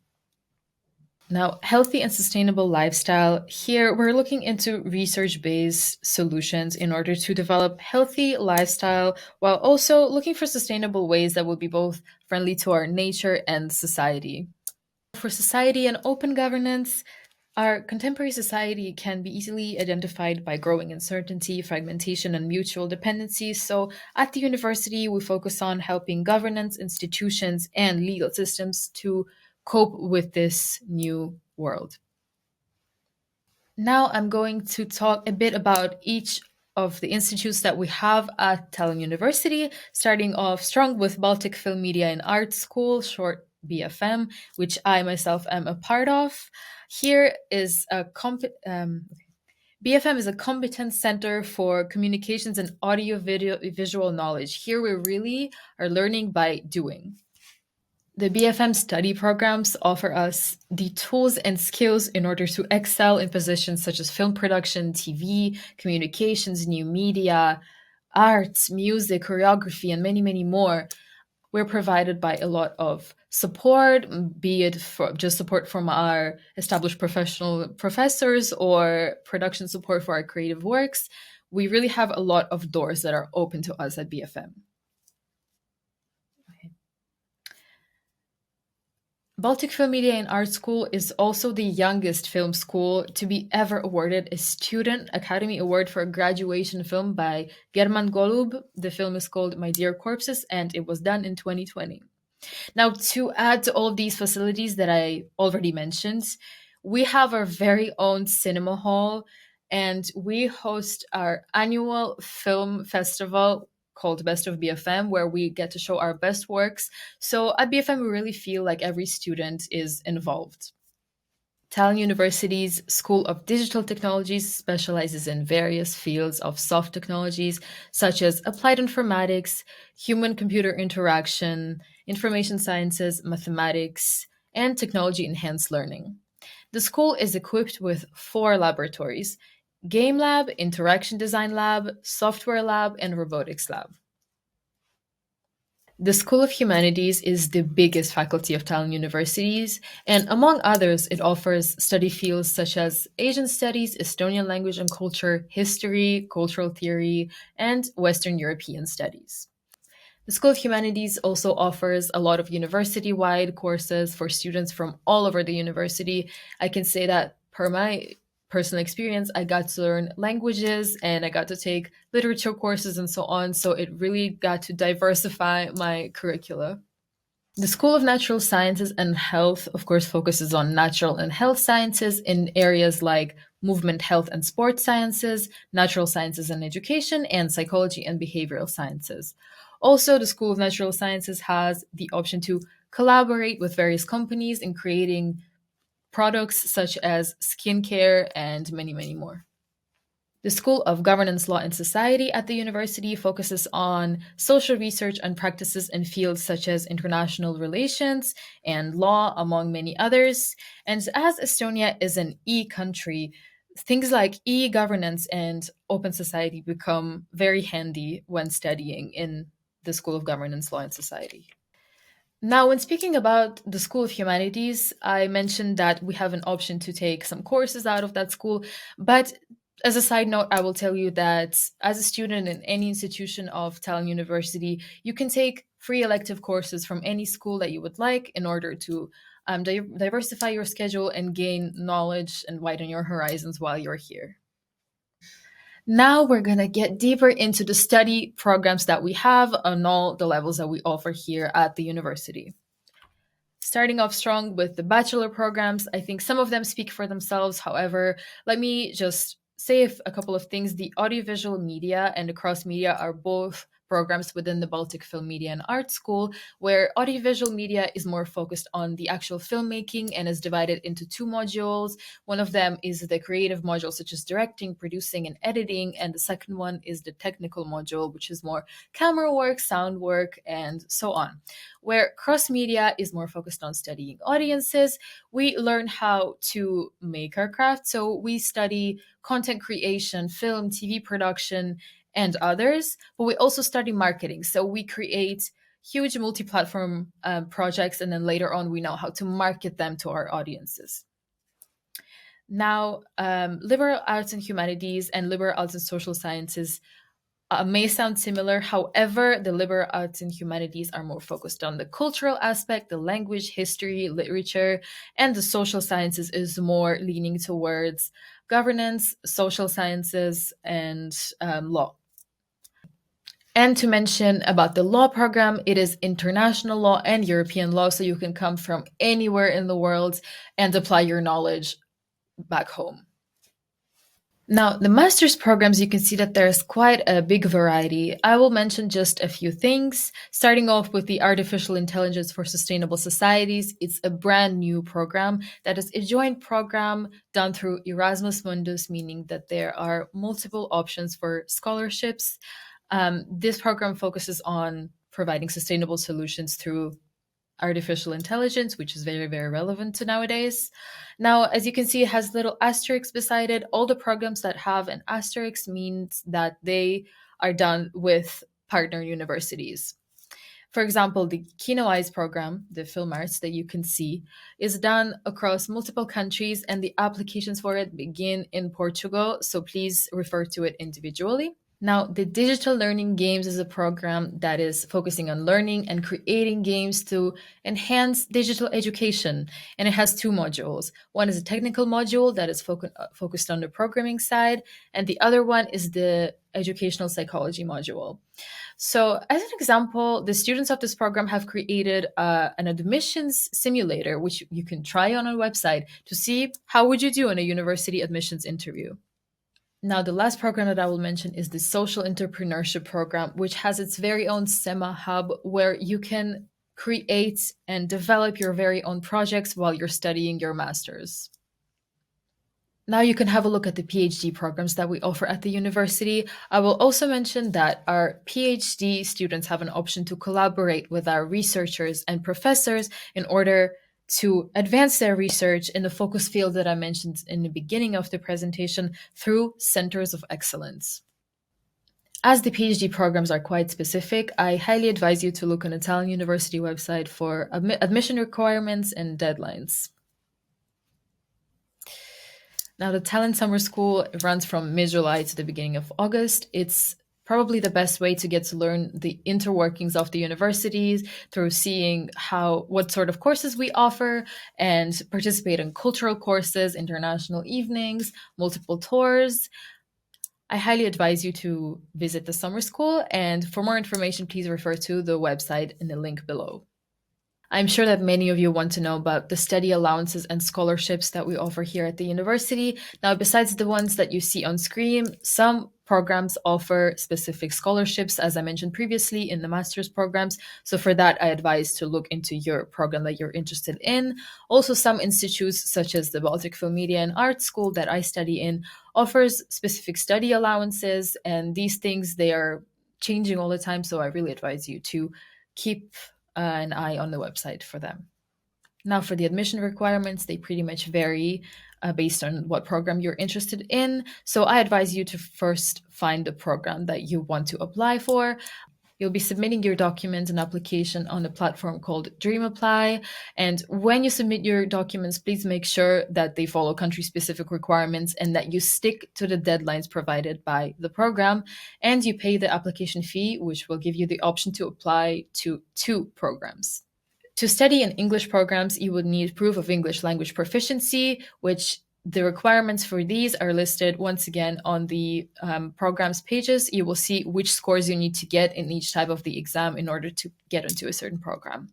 Now, healthy and sustainable lifestyle. Here, we're looking into research-based solutions in order to develop healthy lifestyle while also looking for sustainable ways that will be both friendly to our nature and society. For society and open governance, our contemporary society can be easily identified by growing uncertainty, fragmentation, and mutual dependency. So at the university, we focus on helping governance, institutions, and legal systems to cope with this new world. Now I'm going to talk a bit about each of the institutes that we have at Tallinn University, starting off strong with Baltic Film Media and Art School, short BFM, which I myself am a part of. Here is a BFM is a competence center for communications and audio video visual knowledge. Here we really are learning by doing. The BFM study programs offer us the tools and skills in order to excel in positions such as film production, TV, communications, new media, arts, music, choreography, and many, many more. We're provided by a lot of support, be it for just support from our established professional professors or production support for our creative works. We really have a lot of doors that are open to us at BFM. Baltic Film Media and Art School is also the youngest film school to be ever awarded a Student Academy Award for a graduation film by German Golub. The film is called My Dear Corpses, and it was done in 2020. Now, to add to all of these facilities that I already mentioned, we have our very own cinema hall, and we host our annual film festival called Best of BFM, where we get to show our best works. So at BFM, we really feel like every student is involved. Tallinn University's School of Digital Technologies specializes in various fields of soft technologies such as applied informatics, human computer interaction, information sciences, mathematics, and technology enhanced learning. The school is equipped with 4 laboratories: Game Lab, Interaction Design Lab, Software Lab, and Robotics Lab. The School of Humanities is the biggest faculty of Tallinn universities, and among others, it offers study fields such as Asian Studies, Estonian Language and Culture, History, Cultural Theory, and Western European Studies. The School of Humanities also offers a lot of university-wide courses for students from all over the university. I can say that per my personal experience, I got to learn languages and I got to take literature courses and so on. So it really got to diversify my curricula. The School of Natural Sciences and Health, of course, focuses on natural and health sciences in areas like movement, health, and sports sciences, natural sciences and education, and psychology and behavioral sciences. Also, the School of Natural Sciences has the option to collaborate with various companies in creating products such as skincare and many, many more. The School of Governance, Law, and Society at the university focuses on social research and practices in fields such as international relations and law, among many others. And as Estonia is an e-country, things like e-governance and open society become very handy when studying in the School of Governance, Law, and Society. Now, when speaking about the School of Humanities, I mentioned that we have an option to take some courses out of that school. But as a side note, I will tell you that as a student in any institution of Tallinn University, you can take free elective courses from any school that you would like in order to diversify your schedule and gain knowledge and widen your horizons while you're here. Now we're going to get deeper into the study programs that we have on all the levels that we offer here at the university. Starting off strong with the bachelor programs, I think some of them speak for themselves. However, let me just say a couple of things. The audiovisual media and the cross media are both programs within the Baltic Film Media and Art School, where audiovisual media is more focused on the actual filmmaking and is divided into 2 modules. One of them is the creative module, such as directing, producing, and editing, and the second one is the technical module, which is more camera work, sound work, and so on. Where cross media is more focused on studying audiences, we learn how to make our craft. So we study content creation, film, TV production, and others, but we also study marketing. So we create huge multi-platform projects, and then later on we know how to market them to our audiences. Now, liberal arts and humanities and liberal arts and social sciences may sound similar. However, the liberal arts and humanities are more focused on the cultural aspect, the language, history, literature, and the social sciences is more leaning towards governance, social sciences, and law. And to mention about the law program, it is international law and European law, so you can come from anywhere in the world and apply your knowledge back home. Now, the master's programs, you can see that there's quite a big variety. I will mention just a few things, starting off with the Artificial Intelligence for Sustainable Societies. It's a brand new program that is a joint program done through Erasmus Mundus, meaning that there are multiple options for scholarships. This program focuses on providing sustainable solutions through artificial intelligence, which is very, very relevant to nowadays. Now, as you can see, it has little asterisks beside it. All the programs that have an asterisk means that they are done with partner universities. For example, the Kino Eyes program, the film arts that you can see, is done across multiple countries, and the applications for it begin in Portugal, so please refer to it individually. Now, the Digital Learning Games is a program that is focusing on learning and creating games to enhance digital education, and it has 2 modules. One is a technical module that is focused on the programming side, and the other one is the educational psychology module. So, as an example, the students of this program have created an admissions simulator, which you can try on a website to see how would you do in a university admissions interview. Now, the last program that I will mention is the Social Entrepreneurship Program, which has its very own SEMA hub where you can create and develop your very own projects while you're studying your master's. Now you can have a look at the PhD programs that we offer at the university. I will also mention that our PhD students have an option to collaborate with our researchers and professors in order to advance their research in the focus field that I mentioned in the beginning of the presentation through centers of excellence. As the PhD programs are quite specific, I highly advise you to look on the Tallinn University website for admission requirements and deadlines. Now, the Tallinn Summer School runs from mid-July to the beginning of August. It's probably the best way to get to learn the interworkings of the universities through seeing what sort of courses we offer and participate in cultural courses, international evenings, multiple tours. I highly advise you to visit the summer school, and for more information, please refer to the website in the link below. I'm sure that many of you want to know about the study allowances and scholarships that we offer here at the university. Now, besides the ones that you see on screen, some programs offer specific scholarships, as I mentioned previously, in the master's programs. So for that, I advise to look into your program that you're interested in. Also, some institutes, such as the Baltic Film Media and Art School that I study in, offers specific study allowances. And these things, they are changing all the time. So I really advise you to keep an eye on the website for them. Now, for the admission requirements, they pretty much vary based on what program you're interested in. So I advise you to first find the program that you want to apply for. You'll be submitting your documents and application on a platform called Dream Apply. And when you submit your documents, please make sure that they follow country-specific requirements and that you stick to the deadlines provided by the program. And you pay the application fee, which will give you the option to apply to 2 programs. To study in English programs, you would need proof of English language proficiency, which the requirements for these are listed once again on the programs pages. You will see which scores you need to get in each type of the exam in order to get into a certain program.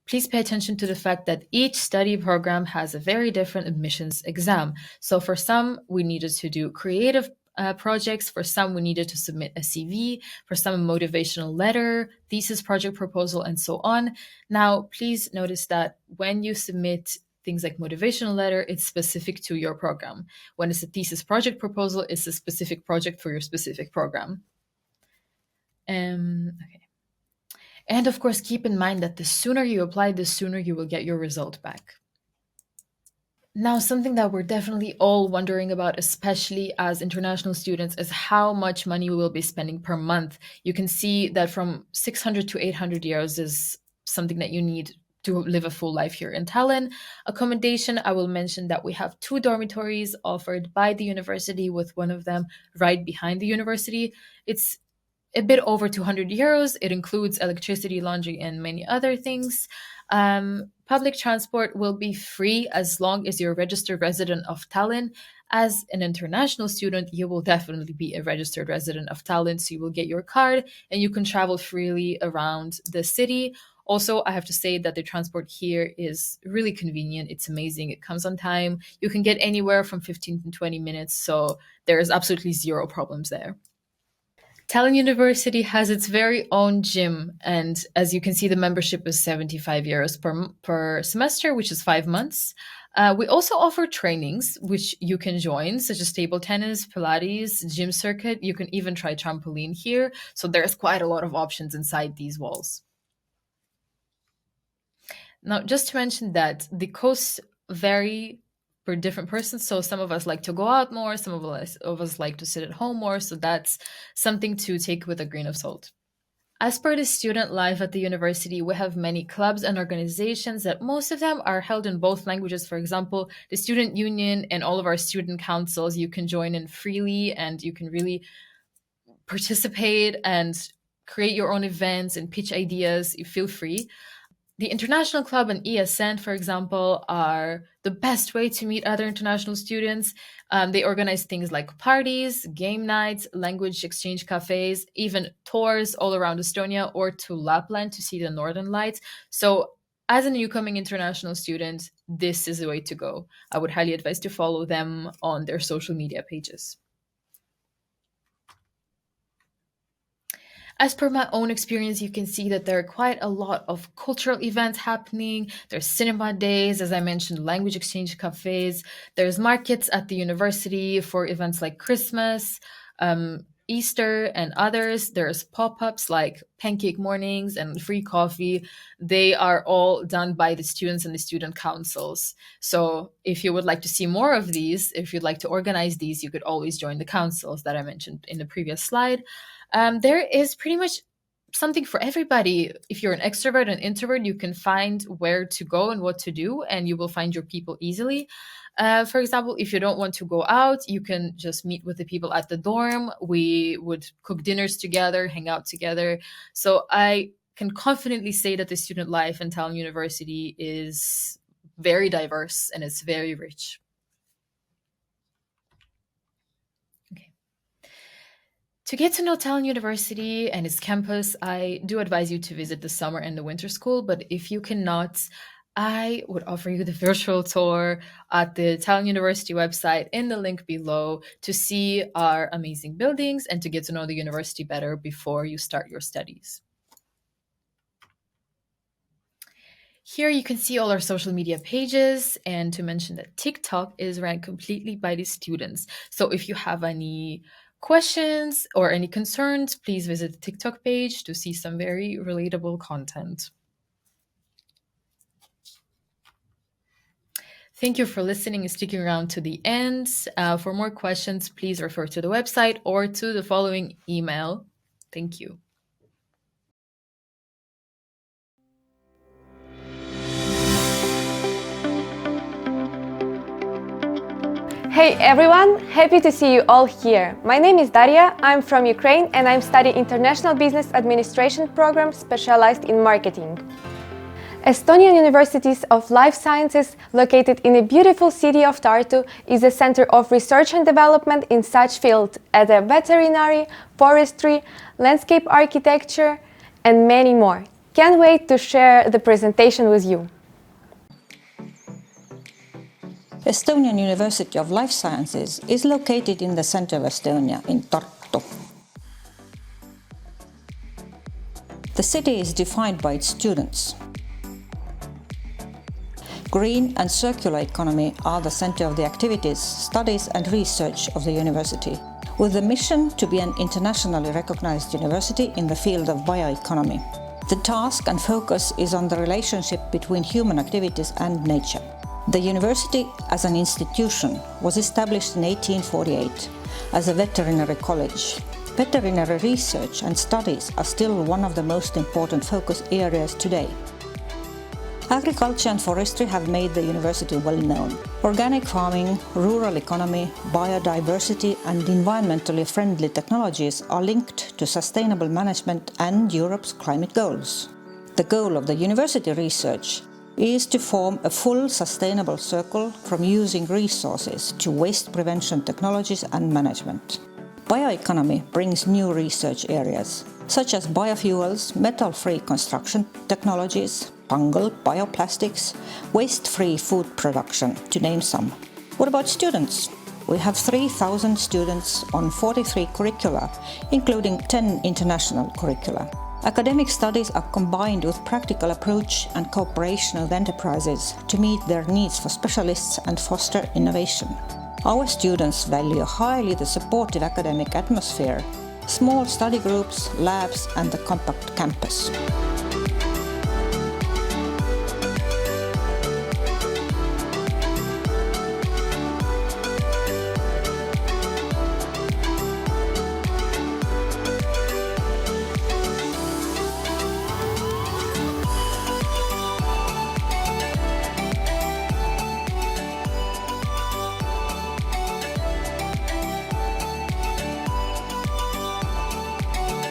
Please pay attention to the fact that each study program has a very different admissions exam. So for some, we needed to do creative projects. For some, we needed to submit a CV. For some, a motivational letter, thesis project proposal, and so on. Now, please notice that when you submit things like motivational letter, it's specific to your program. When it's a thesis project proposal, it's a specific project for your specific program. Okay. And of course, keep in mind that the sooner you apply, the sooner you will get your result back. Now, something that we're definitely all wondering about, especially as international students, is how much money we will be spending per month. You can see that from 600 to 800 euros is something that you need to live a full life here in Tallinn. Accommodation, I will mention that we have 2 dormitories offered by the university, with one of them right behind the university. It's a bit over 200 euros. It includes electricity, laundry, and many other things. Public transport will be free as long as you're a registered resident of Tallinn. As an international student, you will definitely be a registered resident of Tallinn, so you will get your card and you can travel freely around the city. Also, I have to say that the transport here is really convenient. It's amazing. It comes on time. You can get anywhere from 15 to 20 minutes, so there is absolutely zero problems there. Tallinn University has its very own gym, and as you can see, the membership is 75 euros per semester, which is 5 months. We also offer trainings, which you can join, such as table tennis, Pilates, gym circuit. You can even try trampoline here, so there's quite a lot of options inside these walls. Now, just to mention that the costs vary for different persons. So some of us like to go out more, some of us like to sit at home more. So that's something to take with a grain of salt. As per the student life at the university, we have many clubs and organizations that most of them are held in both languages. For example, the student union and all of our student councils, you can join in freely and you can really participate and create your own events and pitch ideas. You feel free. The International Club and ESN, for example, are the best way to meet other international students. They organize things like parties, game nights, language exchange cafes, even tours all around Estonia or to Lapland to see the Northern Lights. So as a newcoming international student, this is the way to go. I would highly advise to follow them on their social media pages. As per my own experience, you can see that there are quite a lot of cultural events happening. There's cinema days, as I mentioned, language exchange cafes. There's markets at the university for events like Christmas, Easter, and others. There's pop-ups like pancake mornings and free coffee. They are all done by the students and the student councils. So if you would like to see more of these, if you'd like to organize these, you could always join the councils that I mentioned in the previous slide. There is pretty much something for everybody. If you're an extrovert and introvert, you can find where to go and what to do, and you will find your people easily. For example, if you don't want to go out, you can just meet with the people at the dorm. We would cook dinners together, hang out together. So I can confidently say that the student life in Tallinn University is very diverse and it's very rich. To get to know Tallinn University and its campus, I do advise you to visit the summer and the winter school, but if you cannot, I would offer you the virtual tour at the Tallinn University website in the link below to see our amazing buildings and to get to know the university better before you start your studies. Here you can see all our social media pages, and to mention that TikTok is ran completely by the students. So if you have any questions or any concerns, please visit the TikTok page to see some very relatable content. Thank you for listening and sticking around to the end. For more questions, please refer to the website or to the following email. Thank you. Hey everyone, happy to see you all here. My name is Daria, I'm from Ukraine and I'm studying International Business Administration program specialized in marketing. Estonian University of Life Sciences, located in the beautiful city of Tartu, is a center of research and development in such fields as veterinary, forestry, landscape architecture, and many more. Can't wait to share the presentation with you. Estonian University of Life Sciences is located in the center of Estonia, in Tartu. The city is defined by its students. Green and circular economy are the center of the activities, studies and research of the university, with the mission to be an internationally recognized university in the field of bioeconomy. The task and focus is on the relationship between human activities and nature. The university as an institution was established in 1848 as a veterinary college. Veterinary research and studies are still one of the most important focus areas today. Agriculture and forestry have made the university well known. Organic farming, rural economy, biodiversity and environmentally friendly technologies are linked to sustainable management and Europe's climate goals. The goal of the university research is to form a full sustainable circle from using resources to waste prevention technologies and management. Bioeconomy brings new research areas, such as biofuels, metal-free construction technologies, fungal bioplastics, waste-free food production, to name some. What about students? We have 3,000 students on 43 curricula, including 10 international curricula. Academic studies are combined with practical approach and cooperation with enterprises to meet their needs for specialists and foster innovation. Our students value highly the supportive academic atmosphere, small study groups, labs, and the compact campus.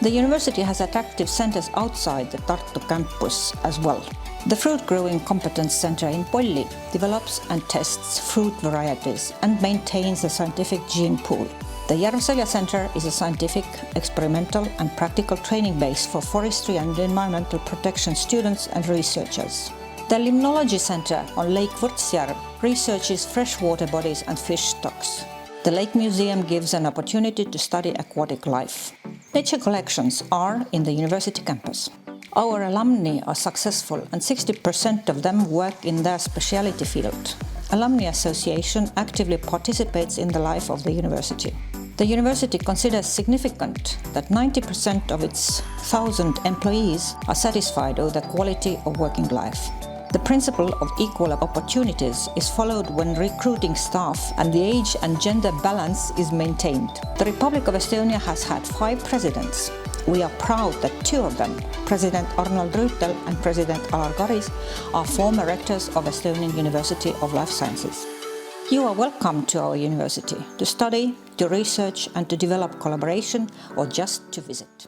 The university has attractive centers outside the Tartu campus as well. The Fruit Growing Competence Center in Polli develops and tests fruit varieties and maintains a scientific gene pool. The Järvselja Center is a scientific, experimental and practical training base for forestry and environmental protection students and researchers. The Limnology Center on Lake Võrtsjärv researches freshwater bodies and fish stocks. The Lake Museum gives an opportunity to study aquatic life. Nature collections are in the university campus. Our alumni are successful and 60% of them work in their specialty field. Alumni Association actively participates in the life of the university. The university considers significant that 90% of its 1,000 employees are satisfied with the quality of working life. The principle of equal opportunities is followed when recruiting staff and the age and gender balance is maintained. The Republic of Estonia has had 5 presidents. We are proud that 2 of them, President Arnold Rüütel and President Alar Karis, are former rectors of Estonian University of Life Sciences. You are welcome to our university to study, to research and to develop collaboration or just to visit.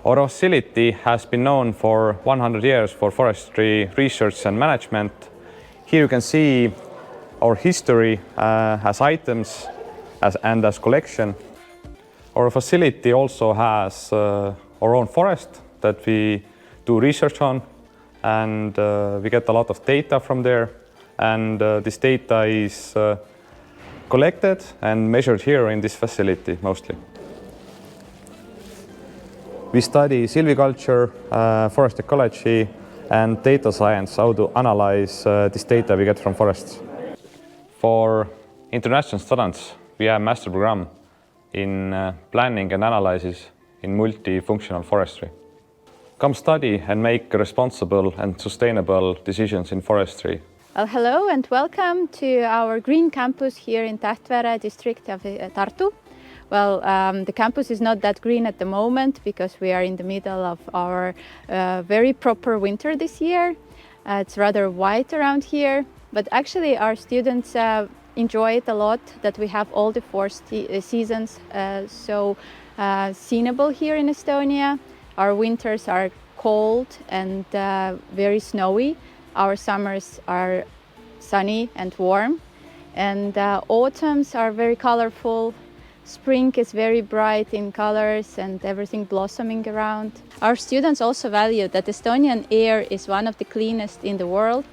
Our facility has been known for 100 years for forestry research and management. Here you can see our history as items and as collection. Our facility also has our own forest that we do research on, and we get a lot of data from there. And this data is collected and measured here in this facility mostly. We study silviculture, forest ecology and data science, how to analyze this data we get from forests. For international students, we have a master program in planning and analysis in multifunctional forestry. Come study and make responsible and sustainable decisions in forestry. Well, hello and welcome to our green campus here in Tähtvere district of Tartu. Well, the campus is not that green at the moment because we are in the middle of our very proper winter this year. It's rather white around here, but actually our students enjoy it a lot that we have all the 4 seasons so sceneable here in Estonia. Our winters are cold and very snowy. Our summers are sunny and warm, and autumns are very colorful. Spring is very bright in colors and everything blossoming around. Our students also value that Estonian air is one of the cleanest in the world,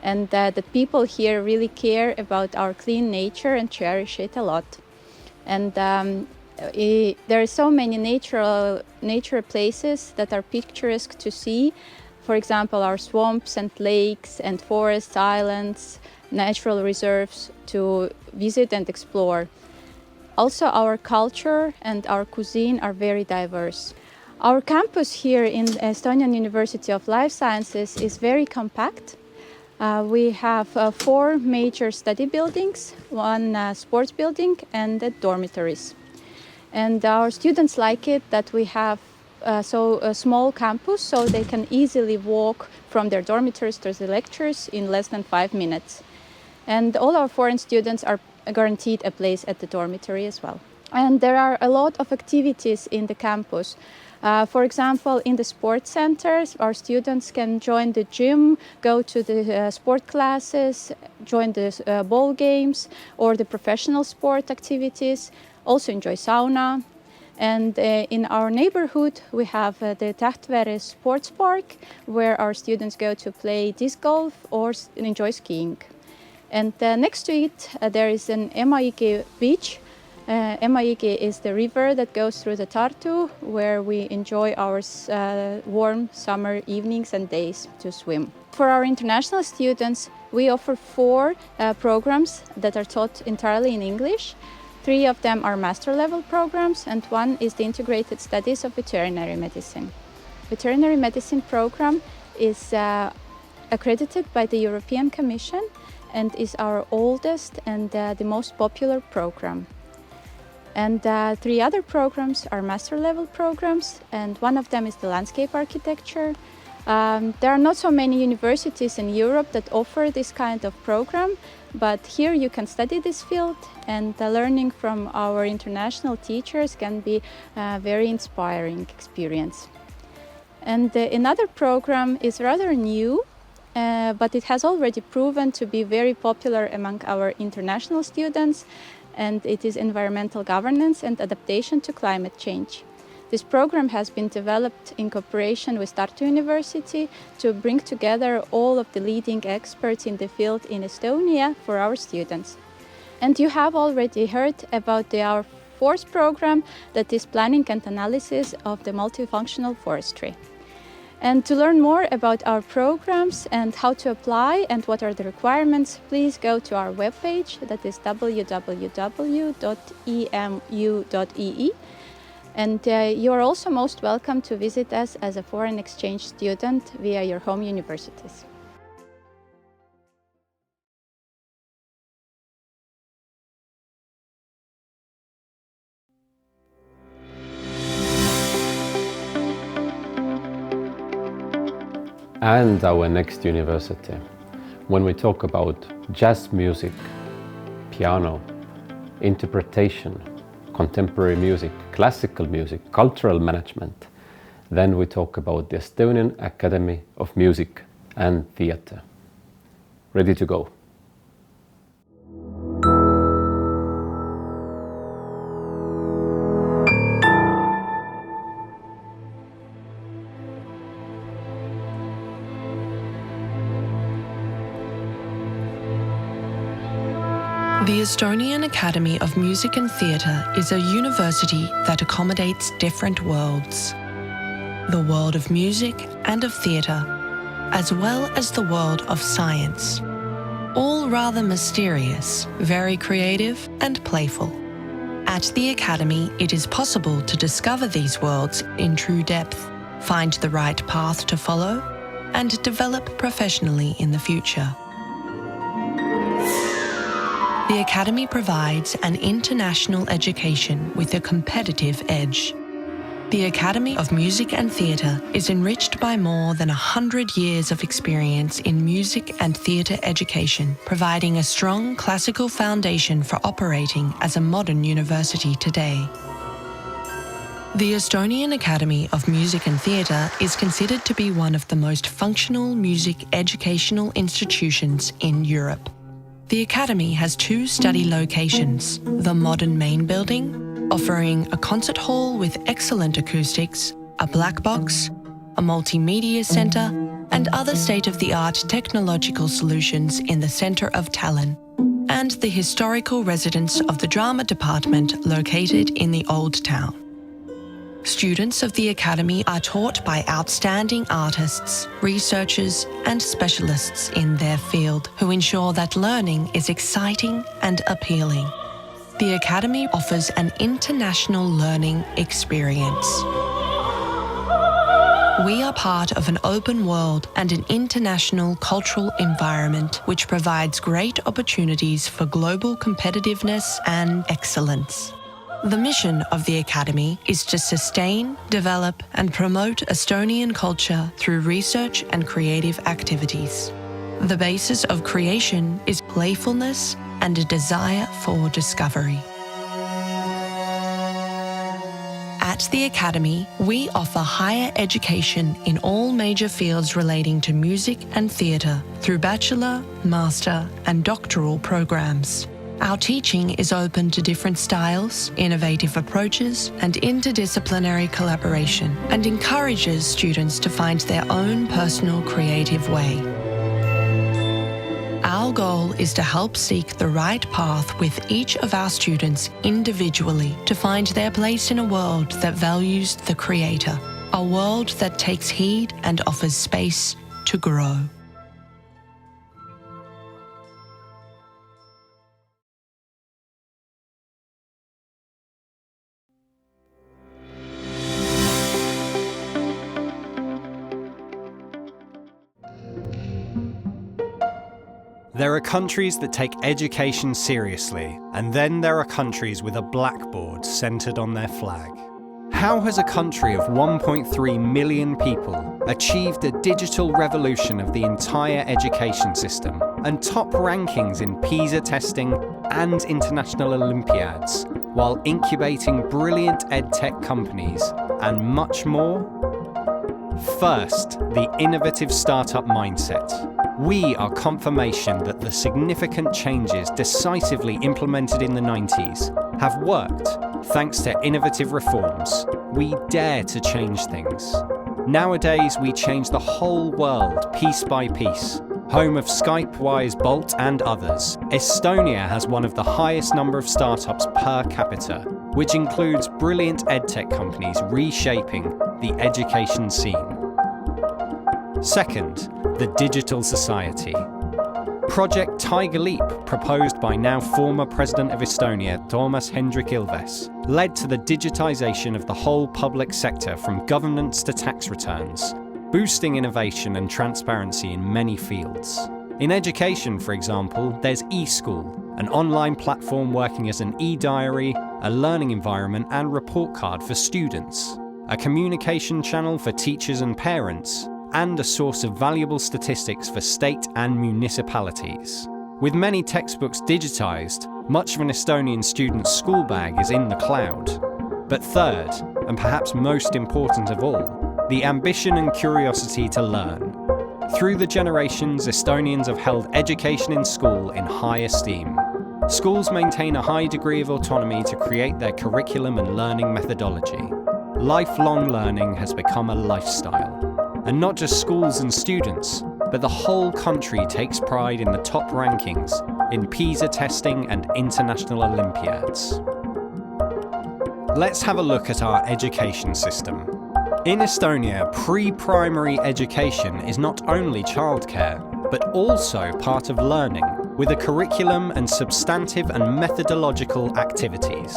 and that the people here really care about our clean nature and cherish it a lot. And there are so many nature places that are picturesque to see. For example, our swamps and lakes and forests, islands, natural reserves to visit and explore. Also, our culture and our cuisine are very diverse. Our campus here in Estonian University of Life Sciences is very compact. We have 4 major study buildings, 1 sports building and dormitories. And our students like it that we have a small campus so they can easily walk from their dormitories to the lectures in less than 5 minutes. And all our foreign students are guaranteed a place at the dormitory as well. And there are a lot of activities in the campus. For example, in the sports centers, our students can join the gym, go to the sport classes, join the ball games or the professional sport activities, also enjoy sauna. And in our neighborhood, we have the Tähtvere Sports Park, where our students go to play disc golf or enjoy skiing. And next to it, there is an Emajõgi beach. Emajõgi is the river that goes through the Tartu, where we enjoy our warm summer evenings and days to swim. For our international students, we offer 4 programs that are taught entirely in English. 3 of them are master level programs, and 1 is the integrated studies of veterinary medicine. Veterinary medicine program is accredited by the European Commission and is our oldest and the most popular program. And 3 other programs are master level programs, and 1 of them is the landscape architecture. There are not so many universities in Europe that offer this kind of program, but here you can study this field, and learning from our international teachers can be a very inspiring experience. And another program is rather new, but it has already proven to be very popular among our international students, and it is environmental governance and adaptation to climate change. This program has been developed in cooperation with Tartu University to bring together all of the leading experts in the field in Estonia for our students. And you have already heard about our fourth program, that is planning and analysis of the multifunctional forestry. And to learn more about our programs and how to apply and what are the requirements, please go to our webpage, that is www.emu.ee. And you are also most welcome to visit us as a foreign exchange student via your home universities. And our next university. When we talk about jazz music, piano, interpretation, contemporary music, classical music, cultural management, then we talk about the Estonian Academy of Music and Theatre. Ready to go? The Estonian Academy of Music and Theatre is a university that accommodates different worlds. The world of music and of theatre, as well as the world of science. All rather mysterious, very creative and playful. At the Academy, it is possible to discover these worlds in true depth, find the right path to follow, and develop professionally in the future. The Academy provides an international education with a competitive edge. The Academy of Music and Theatre is enriched by more than 100 years of experience in music and theatre education, providing a strong classical foundation for operating as a modern university today. The Estonian Academy of Music and Theatre is considered to be one of the most functional music educational institutions in Europe. The Academy has two study locations, the modern main building, offering a concert hall with excellent acoustics, a black box, a multimedia centre, and other state-of-the-art technological solutions in the centre of Tallinn, and the historical residence of the drama department located in the Old Town. Students of the Academy are taught by outstanding artists, researchers, and specialists in their field who ensure that learning is exciting and appealing. The Academy offers an international learning experience. We are part of an open world and an international cultural environment which provides great opportunities for global competitiveness and excellence. The mission of the Academy is to sustain, develop, and promote Estonian culture through research and creative activities. The basis of creation is playfulness and a desire for discovery. At the Academy, we offer higher education in all major fields relating to music and theatre through bachelor, master, and doctoral programs. Our teaching is open to different styles, innovative approaches, and interdisciplinary collaboration, and encourages students to find their own personal creative way. Our goal is to help seek the right path with each of our students individually to find their place in a world that values the creator, a world that takes heed and offers space to grow. There are countries that take education seriously, and then there are countries with a blackboard centred on their flag. How has a country of 1.3 million people achieved a digital revolution of the entire education system and top rankings in PISA testing and international Olympiads, while incubating brilliant edtech companies and much more? First, the innovative startup mindset. We are confirmation that the significant changes decisively implemented in the 90s have worked thanks to innovative reforms. We dare to change things. Nowadays, we change the whole world piece by piece. Home of Skype, Wise, Bolt and others, Estonia has one of the highest number of startups per capita, which includes brilliant edtech companies reshaping the education scene. Second, the digital society. Project Tiger Leap, proposed by now former President of Estonia, Toomas Hendrik Ilves, led to the digitization of the whole public sector from governance to tax returns, boosting innovation and transparency in many fields. In education, for example, there's eSchool, an online platform working as an e-diary, a learning environment and report card for students, a communication channel for teachers and parents, and a source of valuable statistics for state and municipalities. With many textbooks digitized, much of an Estonian student's school bag is in the cloud. But third, and perhaps most important of all, the ambition and curiosity to learn. Through the generations, Estonians have held education in school in high esteem. Schools maintain a high degree of autonomy to create their curriculum and learning methodology. Lifelong learning has become a lifestyle. And not just schools and students, but the whole country takes pride in the top rankings in PISA testing and international Olympiads. Let's have a look at our education system. In Estonia, pre-primary education is not only childcare, but also part of learning, with a curriculum and substantive and methodological activities.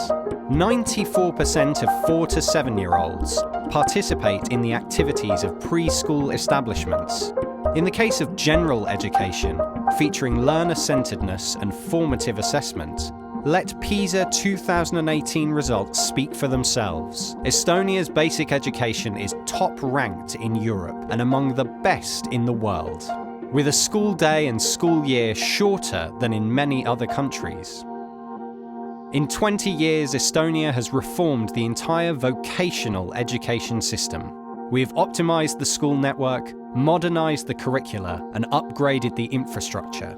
94% of 4 to 7-year-olds participate in the activities of preschool establishments. In the case of general education, featuring learner-centeredness and formative assessment, let PISA 2018 results speak for themselves. Estonia's basic education is top-ranked in Europe and among the best in the world, with a school day and school year shorter than in many other countries. In 20 years, Estonia has reformed the entire vocational education system. We have optimized the school network, modernized the curricula, and upgraded the infrastructure.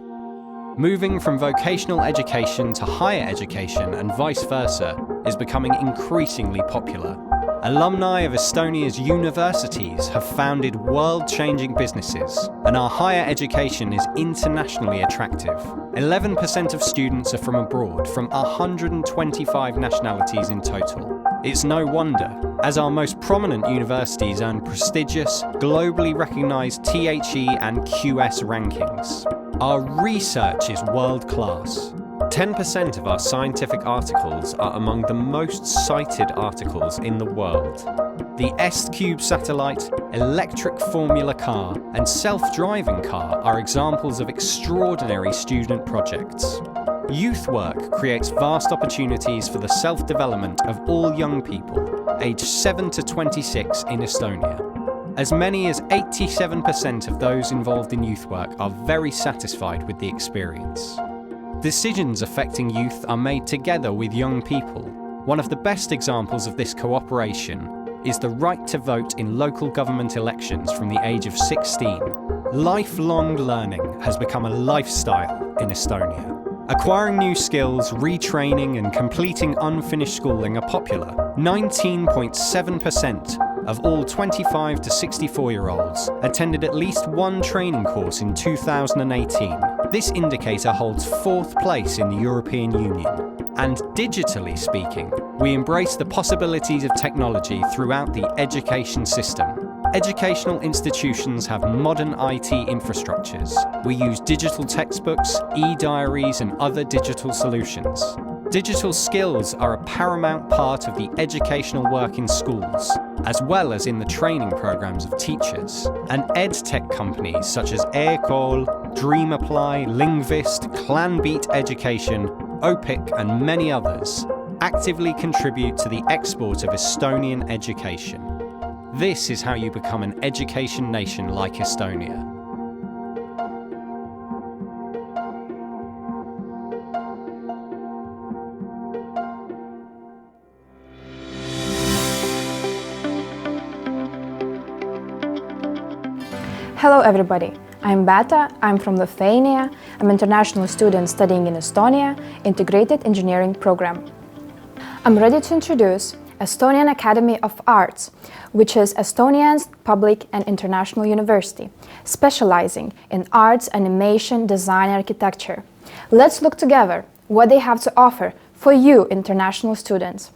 Moving from vocational education to higher education and vice versa is becoming increasingly popular. Alumni of Estonia's universities have founded world-changing businesses, and our higher education is internationally attractive. 11% of students are from abroad, from 125 nationalities in total. It's no wonder, as our most prominent universities earn prestigious, globally recognized THE and QS rankings. Our research is world-class. 10% of our scientific articles are among the most cited articles in the world. The EstCube satellite, electric formula car, and self-driving car are examples of extraordinary student projects. Youth work creates vast opportunities for the self-development of all young people, aged 7 to 26 in Estonia. As many as 87% of those involved in youth work are very satisfied with the experience. Decisions affecting youth are made together with young people. One of the best examples of this cooperation is the right to vote in local government elections from the age of 16. Lifelong learning has become a lifestyle in Estonia. Acquiring new skills, retraining, and completing unfinished schooling are popular. 19.7% of all 25 to 64-year-olds attended at least one training course in 2018. This indicator holds 4th place in the European Union. And digitally speaking, we embrace the possibilities of technology throughout the education system. Educational institutions have modern IT infrastructures. We use digital textbooks, e-diaries, and other digital solutions. Digital skills are a paramount part of the educational work in schools, as well as in the training programs of teachers. And edtech companies such as Aircall, DreamApply, Lingvist, ClanBeat Education, OPIC, and many others actively contribute to the export of Estonian education. This is how you become an education nation like Estonia. Hello everybody, I'm Beata, I'm from Lithuania, I'm an international student studying in Estonia, Integrated Engineering Program. I'm ready to introduce Estonian Academy of Arts, which is Estonia's public and international university, specializing in arts, animation, design, and architecture. Let's look together what they have to offer for you international students.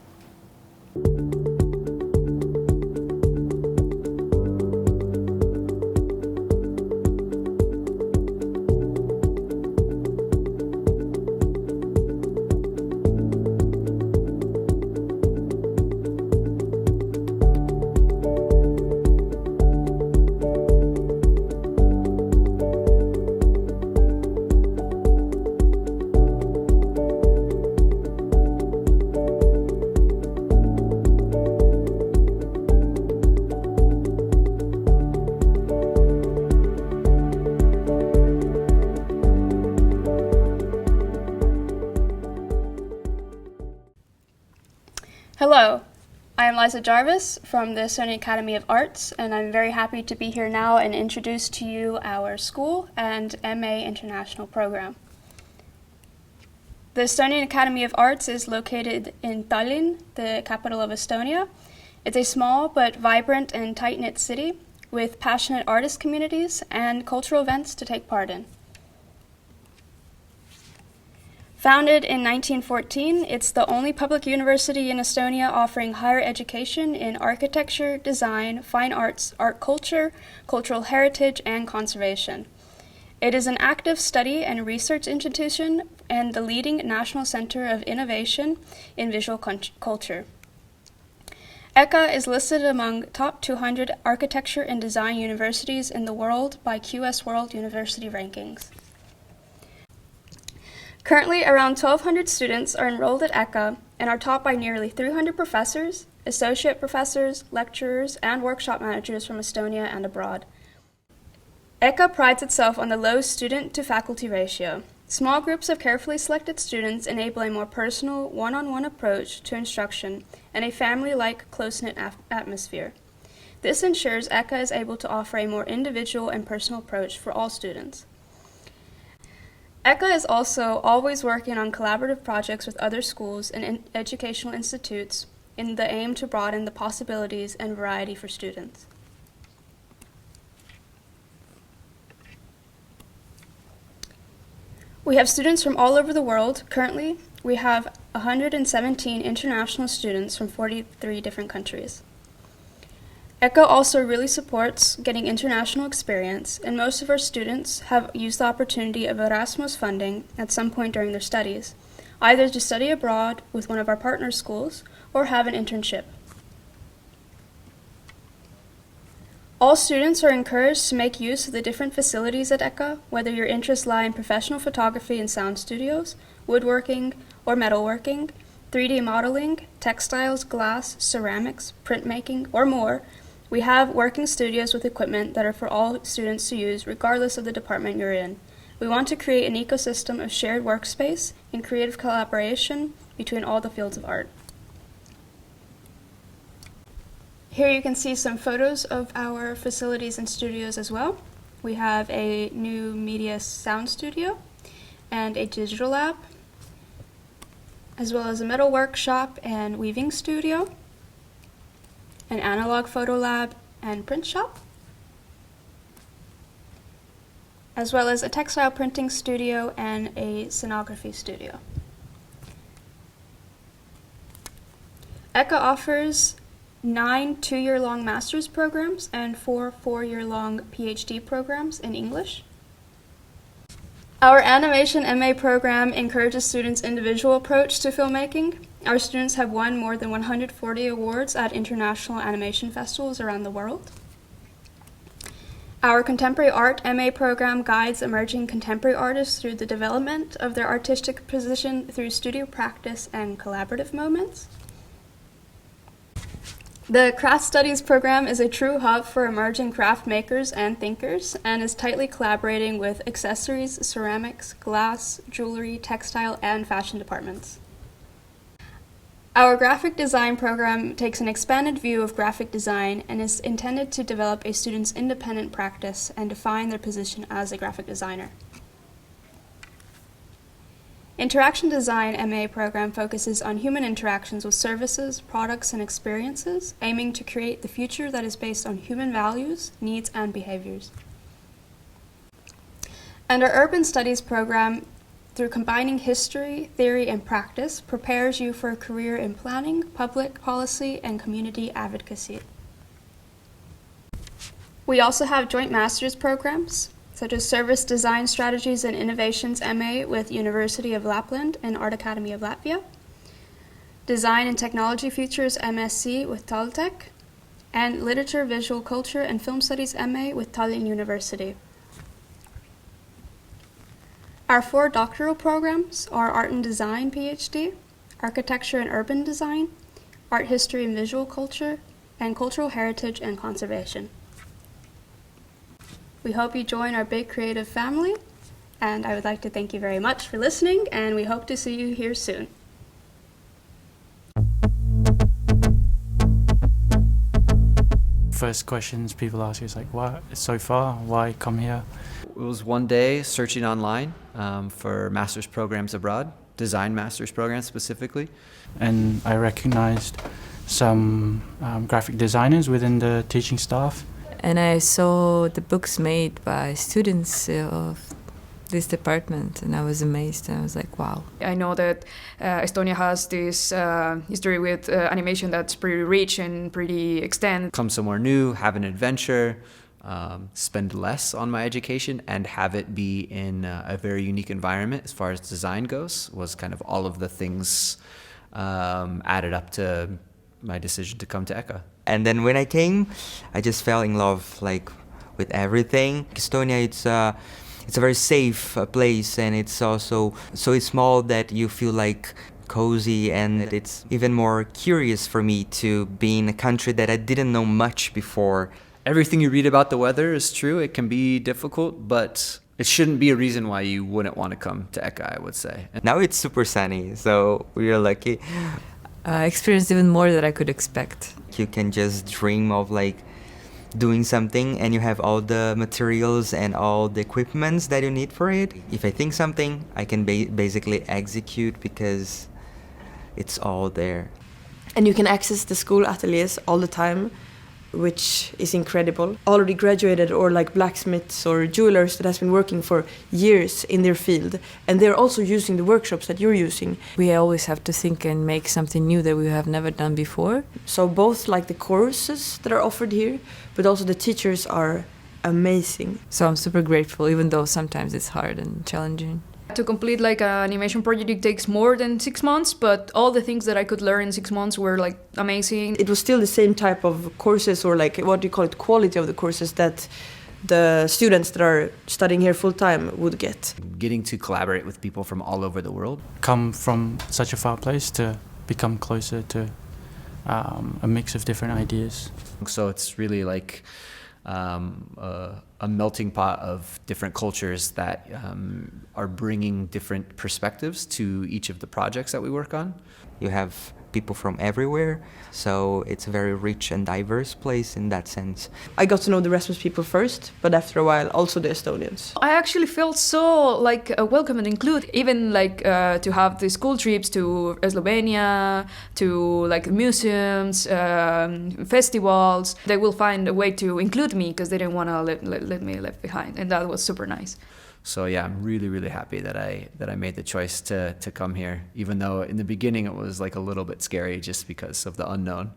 Hello, I am Liza Jarvis from the Estonian Academy of Arts, and I'm very happy to be here now and introduce to you our school and MA International program. The Estonian Academy of Arts is located in Tallinn, the capital of Estonia. It's a small but vibrant and tight-knit city with passionate artist communities and cultural events to take part in. Founded in 1914, it's the only public university in Estonia offering higher education in architecture, design, fine arts, art culture, cultural heritage, and conservation. It is an active study and research institution and the leading national center of innovation in visual culture. ECA is listed among top 200 architecture and design universities in the world by QS World University Rankings. Currently, around 1,200 students are enrolled at ECA and are taught by nearly 300 professors, associate professors, lecturers, and workshop managers from Estonia and abroad. ECA prides itself on the low student-to-faculty ratio. Small groups of carefully selected students enable a more personal, one-on-one approach to instruction and a family-like, close-knit atmosphere. This ensures ECA is able to offer a more individual and personal approach for all students. ECA is also always working on collaborative projects with other schools and educational institutes in the aim to broaden the possibilities and variety for students. We have students from all over the world. Currently, we have 117 international students from 43 different countries. ECA also really supports getting international experience, and most of our students have used the opportunity of Erasmus funding at some point during their studies, either to study abroad with one of our partner schools or have an internship. All students are encouraged to make use of the different facilities at ECA, whether your interests lie in professional photography and sound studios, woodworking or metalworking, 3D modeling, textiles, glass, ceramics, printmaking, or more. We have working studios with equipment that are for all students to use regardless of the department you're in. We want to create an ecosystem of shared workspace and creative collaboration between all the fields of art. Here you can see some photos of our facilities and studios as well. We have a new media sound studio and a digital lab, as well as a metal workshop and weaving studio, an analog photo lab and print shop, as well as a textile printing studio and a scenography studio. ECA offers 9 two-year-long master's programs and 4 four-year-long PhD programs in English. Our Animation MA program encourages students' individual approach to filmmaking. Our students have won more than 140 awards at international animation festivals around the world. Our Contemporary Art MA program guides emerging contemporary artists through the development of their artistic position through studio practice and collaborative moments. The Craft Studies program is a true hub for emerging craft makers and thinkers and is tightly collaborating with accessories, ceramics, glass, jewelry, textile, and fashion departments. Our graphic design program takes an expanded view of graphic design and is intended to develop a student's independent practice and define their position as a graphic designer. Interaction Design MA program focuses on human interactions with services, products, and experiences, aiming to create the future that is based on human values, needs, and behaviors. And our Urban Studies program, through combining history, theory, and practice, prepares you for a career in planning, public policy, and community advocacy. We also have joint master's programs, such as Service Design Strategies and Innovations MA with University of Lapland and Art Academy of Latvia, Design and Technology Futures MSc with Taltech, and Literature, Visual Culture, and Film Studies MA with Tallinn University. Our 4 doctoral programs are Art and Design PhD, Architecture and Urban Design, Art History and Visual Culture, and Cultural Heritage and Conservation. We hope you join our big creative family, and I would like to thank you very much for listening, and we hope to see you here soon. First questions people ask is like, why so far? Why come here? It was one day searching online for master's programs abroad, design master's programs specifically. And I recognized some graphic designers within the teaching staff. And I saw the books made by students of this department, and I was amazed. I was like, wow. I know that Estonia has this history with animation that's pretty rich and pretty extended. Come somewhere new, have an adventure, spend less on my education, and have it be in a very unique environment as far as design goes, was kind of all of the things added up to my decision to come to EKA. And then when I came, I just fell in love with everything. Estonia, it's a very safe place, and it's also so small that you feel like cozy, and it's even more curious for me to be in a country that I didn't know much before. Everything you read about the weather is true. It can be difficult, but it shouldn't be a reason why you wouldn't want to come to EKA, I would say. Now it's super sunny, so we are lucky. I experienced even more than I could expect. You can just dream of doing something, and you have all the materials and all the equipments that you need for it. If I think something, I can basically execute because it's all there. And you can access the school ateliers all the time, which is incredible. Already graduated or blacksmiths or jewelers that has been working for years in their field, and they're also using the workshops that you're using. We always have to think and make something new that we have never done before. So both the courses that are offered here, but also the teachers are amazing. So I'm super grateful, even though sometimes it's hard and challenging. To complete an animation project, it takes more than 6 months, but all the things that I could learn in 6 months were amazing. It was still the same type of courses, or what do you call it, quality of the courses that the students that are studying here full time would get. Getting to collaborate with people from all over the world. Come from such a far place to become closer to a mix of different ideas. So it's really a melting pot of different cultures that are bringing different perspectives to each of the projects that we work on. You have people from everywhere, so it's a very rich and diverse place in that sense. I got to know the Erasmus people first, but after a while also the Estonians. I actually felt so welcome and included, even to have the school trips to Slovenia, to museums, festivals. They will find a way to include me because they didn't want to let me left behind, and that was super nice. So yeah, I'm really, really happy that I made the choice to come here, even though in the beginning it was a little bit scary just because of the unknown.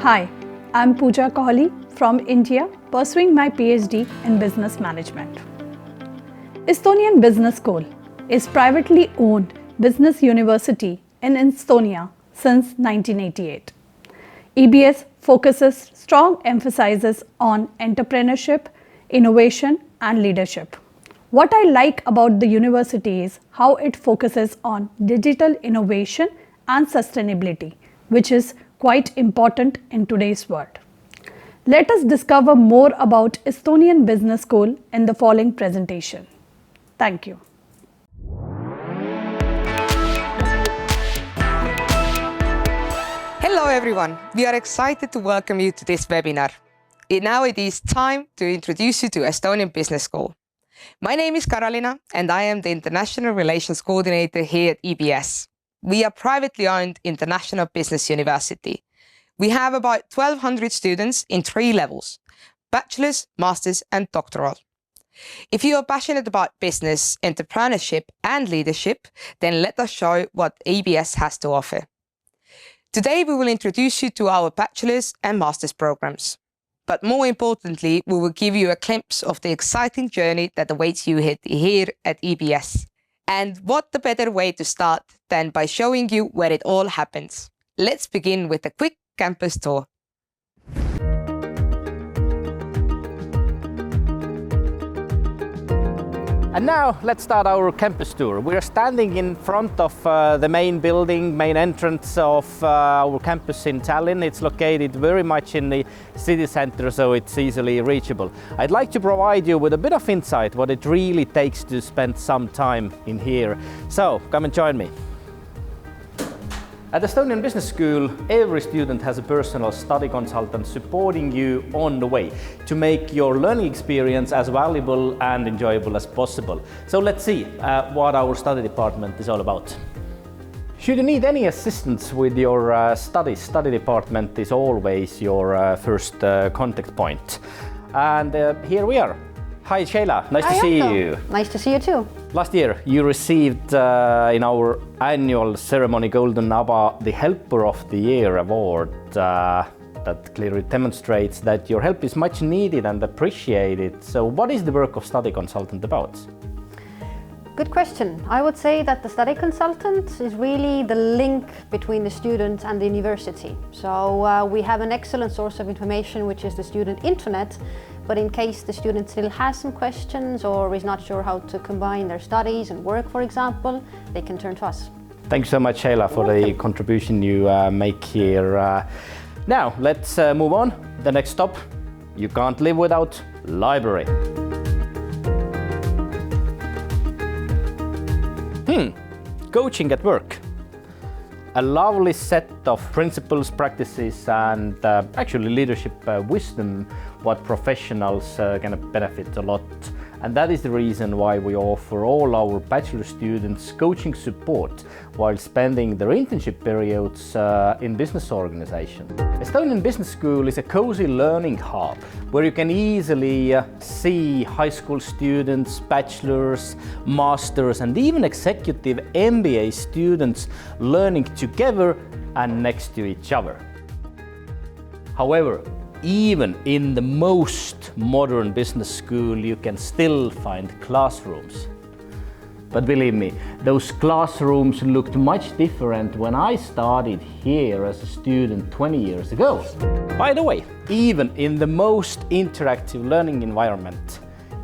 Hi, I'm Pooja Kohli from India, pursuing my PhD in Business Management. Estonian Business School is privately owned business university in Estonia since 1988. EBS focuses strong emphasis on entrepreneurship, innovation, and leadership. What I like about the university is how it focuses on digital innovation and sustainability, which is quite important in today's world. Let us discover more about Estonian Business School in the following presentation. Thank you. Hello everyone, we are excited to welcome you to this webinar. Now it is time to introduce you to Estonian Business School. My name is Karolina and I am the International Relations Coordinator here at EBS. We are privately owned international business university. We have about 1,200 students in 3 levels: bachelor's, master's and doctoral. If you are passionate about business, entrepreneurship and leadership, then let us show what EBS has to offer. Today we will introduce you to our bachelor's and master's programs. But more importantly, we will give you a glimpse of the exciting journey that awaits you here at EBS. And what the better way to start than by showing you where it all happens. Let's begin with a quick campus tour. And now let's start our campus tour. We are standing in front of the main building, main entrance of our campus in Tallinn. It's located very much in the city center, so it's easily reachable. I'd like to provide you with a bit of insight what it really takes to spend some time in here. So come and join me. At Estonian Business School, every student has a personal study consultant supporting you on the way to make your learning experience as valuable and enjoyable as possible. So let's see what our study department is all about. Should you need any assistance with your study department is always your first contact point. And here we are. Hi Sheila, nice to see you. Nice to see you too. Last year you received in our annual ceremony Golden ABBA the Helper of the Year award. That clearly demonstrates that your help is much needed and appreciated. So what is the work of study consultant about? Good question. I would say that the study consultant is really the link between the student and the university. So we have an excellent source of information, which is the student internet. But in case the student still has some questions or is not sure how to combine their studies and work, for example, they can turn to us. Thank you so much, Sheila, for the contribution you make here. Now, let's move on. The next stop, you can't live without library. Coaching at work. A lovely set of principles, practices and actually leadership wisdom what professionals can benefit a lot. And that is the reason why we offer all our bachelor students coaching support while spending their internship periods in business organizations. Estonian Business School is a cozy learning hub where you can easily see high school students, bachelors, masters and even executive MBA students learning together and next to each other. However, even in the most modern business school, you can still find classrooms. But believe me, those classrooms looked much different when I started here as a student 20 years ago. By the way, even in the most interactive learning environment,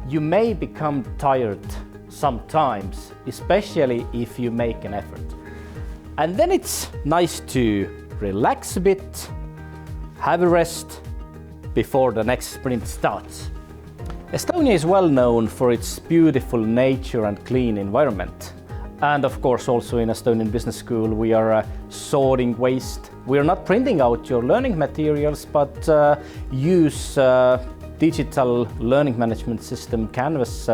you may become tired sometimes, especially if you make an effort. And then it's nice to relax a bit, have a rest, before the next sprint starts. Estonia is well known for its beautiful nature and clean environment. And of course also in Estonian Business School we are sorting waste. We are not printing out your learning materials but use digital learning management system Canvas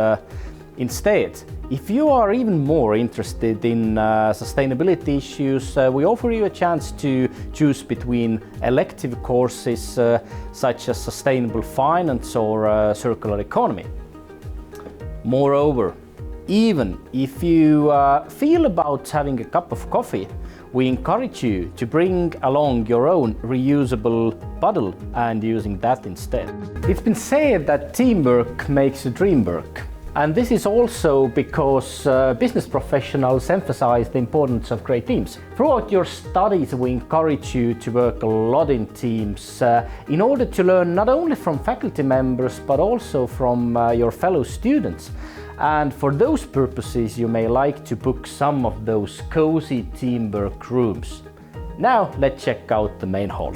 instead. If you are even more interested in sustainability issues, we offer you a chance to choose between elective courses such as sustainable finance or circular economy. Moreover, even if you feel about having a cup of coffee, we encourage you to bring along your own reusable bottle and using that instead. It's been said that teamwork makes the dream work. And this is also because business professionals emphasize the importance of great teams. Throughout your studies, we encourage you to work a lot in teams in order to learn not only from faculty members, but also from your fellow students. And for those purposes, you may like to book some of those cozy teamwork rooms. Now let's check out the main hall.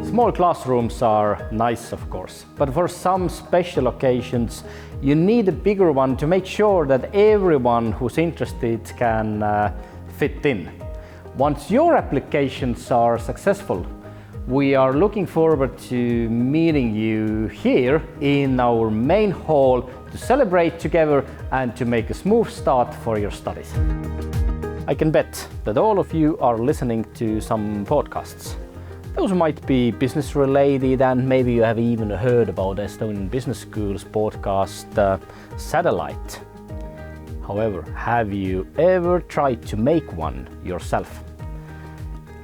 Small classrooms are nice, of course, but for some special occasions you need a bigger one to make sure that everyone who's interested can fit in. Once your applications are successful, we are looking forward to meeting you here in our main hall to celebrate together and to make a smooth start for your studies. I can bet that all of you are listening to some podcasts. Those might be business related, and maybe you have even heard about Estonian Business School's podcast Satellite. However, have you ever tried to make one yourself?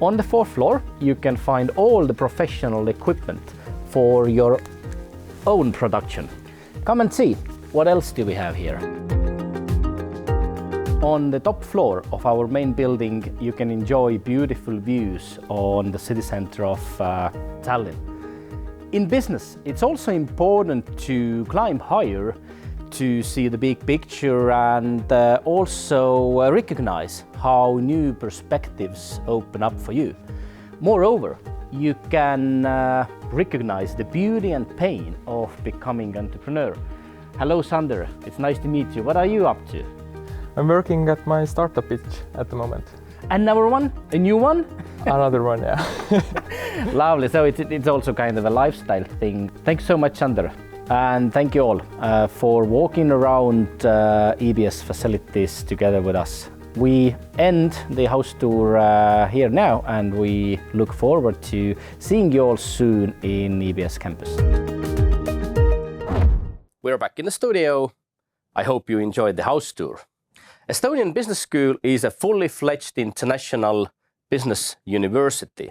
On the 4th floor, you can find all the professional equipment for your own production. Come and see, what else do we have here? On the top floor of our main building, you can enjoy beautiful views on the city center of Tallinn. In business, it's also important to climb higher to see the big picture and also recognize how new perspectives open up for you. Moreover, you can recognize the beauty and pain of becoming an entrepreneur. Hello, Sander. It's nice to meet you. What are you up to? I'm working at my startup pitch at the moment. Another one? A new one? Another one, yeah. Lovely. So it's also kind of a lifestyle thing. Thanks so much, Sander. And thank you all for walking around EBS facilities together with us. We end the house tour here now, and we look forward to seeing you all soon in EBS campus. We're back in the studio. I hope you enjoyed the house tour. Estonian Business School is a fully fledged international business university.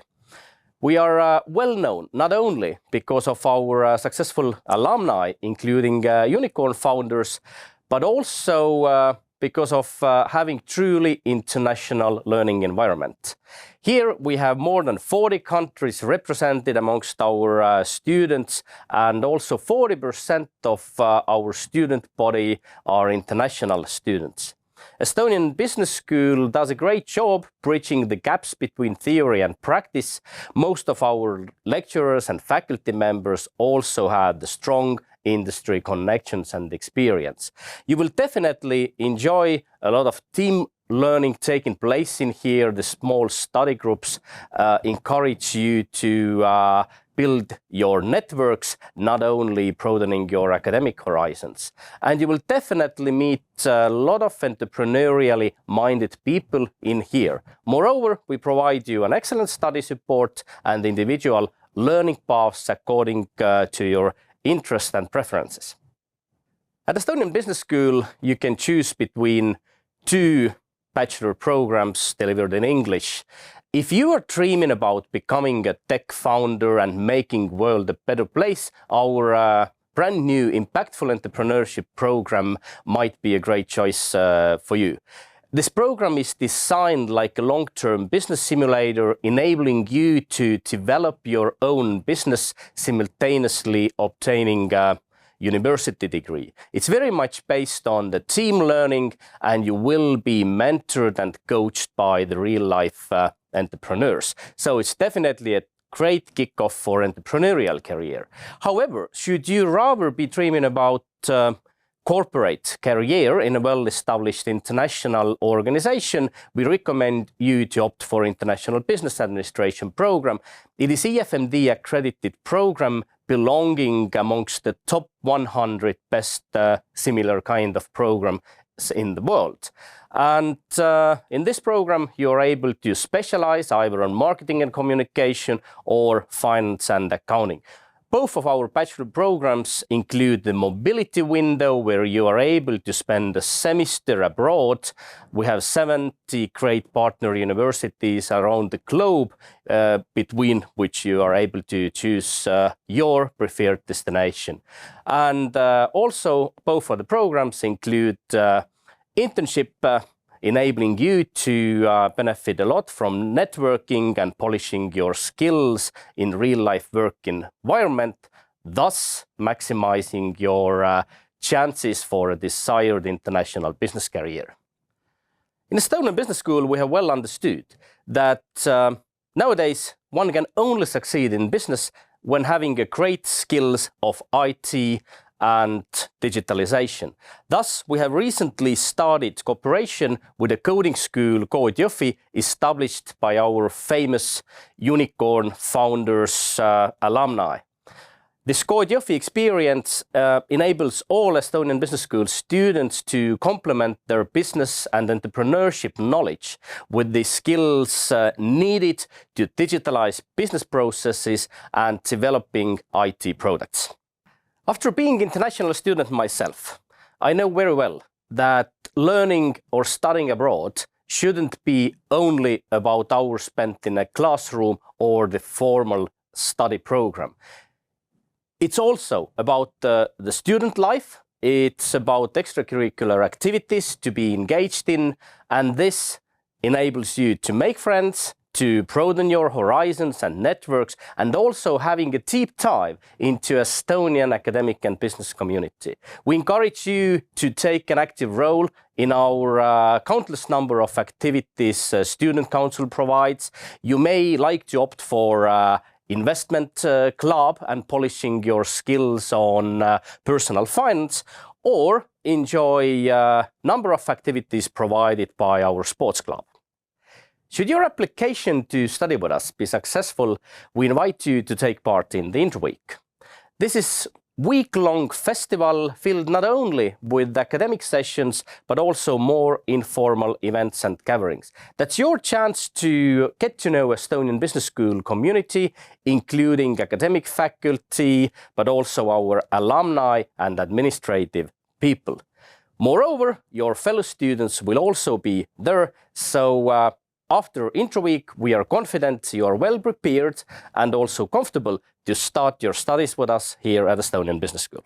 We are well known not only because of our successful alumni, including unicorn founders, but also because of having truly international learning environment. Here we have more than 40 countries represented amongst our students, and also 40% of our student body are international students. Estonian Business School does a great job bridging the gaps between theory and practice. Most of our lecturers and faculty members also have the strong industry connections and experience. You will definitely enjoy a lot of team learning taking place in here. The small study groups encourage you to build your networks, not only broadening your academic horizons. And you will definitely meet a lot of entrepreneurially minded people in here. Moreover, we provide you an excellent study support and individual learning paths according to your interests and preferences. At Estonian Business School, you can choose between 2 bachelor programs delivered in English. If you are dreaming about becoming a tech founder and making the world a better place, our brand new impactful entrepreneurship program might be a great choice for you. This program is designed like a long-term business simulator, enabling you to develop your own business simultaneously obtaining a university degree. It's very much based on the team learning, and you will be mentored and coached by the real-life entrepreneurs. So it's definitely a great kickoff for entrepreneurial career. However, should you rather be dreaming about corporate career in a well-established international organization, we recommend you to opt for International Business Administration program. It is EFMD accredited program belonging amongst the top 100 best similar kind of programs in the world. And in this program, you're able to specialize either on marketing and communication or finance and accounting. Both of our bachelor programs include the mobility window, where you are able to spend a semester abroad. We have 70 great partner universities around the globe, between which you are able to choose your preferred destination. And also, both of the programs include internship, enabling you to benefit a lot from networking and polishing your skills in real-life work environment, thus maximizing your chances for a desired international business career. In Estonian Business School, we have well understood that Nowadays, one can only succeed in business when having a great skills of IT and digitalization. Thus, we have recently started cooperation with a coding school called Jõhvi, established by our famous unicorn founders alumni. This Code Jõhvi experience enables all Estonian business school students to complement their business and entrepreneurship knowledge with the skills needed to digitalize business processes and developing IT products. After being an international student myself, I know very well that learning or studying abroad shouldn't be only about hours spent in a classroom or the formal study program. It's also about the student life. It's about extracurricular activities to be engaged in, and this enables you to make friends, to broaden your horizons and networks, and also having a deep dive into Estonian academic and business community. We encourage you to take an active role in our countless number of activities Student Council provides. You may like to opt for investment club and polishing your skills on personal finance, or enjoy a number of activities provided by our sports club. Should your application to study with us be successful, we invite you to take part in the Interweek. This is week-long festival filled not only with academic sessions, but also more informal events and gatherings. That's your chance to get to know Estonian Business School community, including academic faculty, but also our alumni and administrative people. Moreover, your fellow students will also be there, so after Interweek, we are confident you are well prepared and also comfortable to start your studies with us here at Estonian Business School.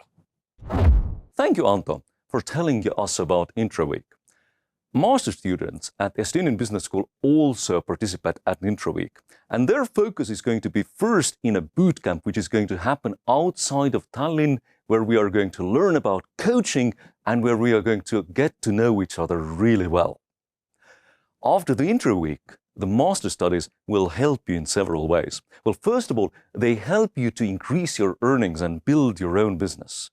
Thank you, Anto, for telling us about Interweek. Master students at Estonian Business School also participate at Interweek, and their focus is going to be first in a boot camp, which is going to happen outside of Tallinn, where we are going to learn about coaching and where we are going to get to know each other really well. After the Interweek, the master studies will help you in several ways. Well, first of all, they help you to increase your earnings and build your own business.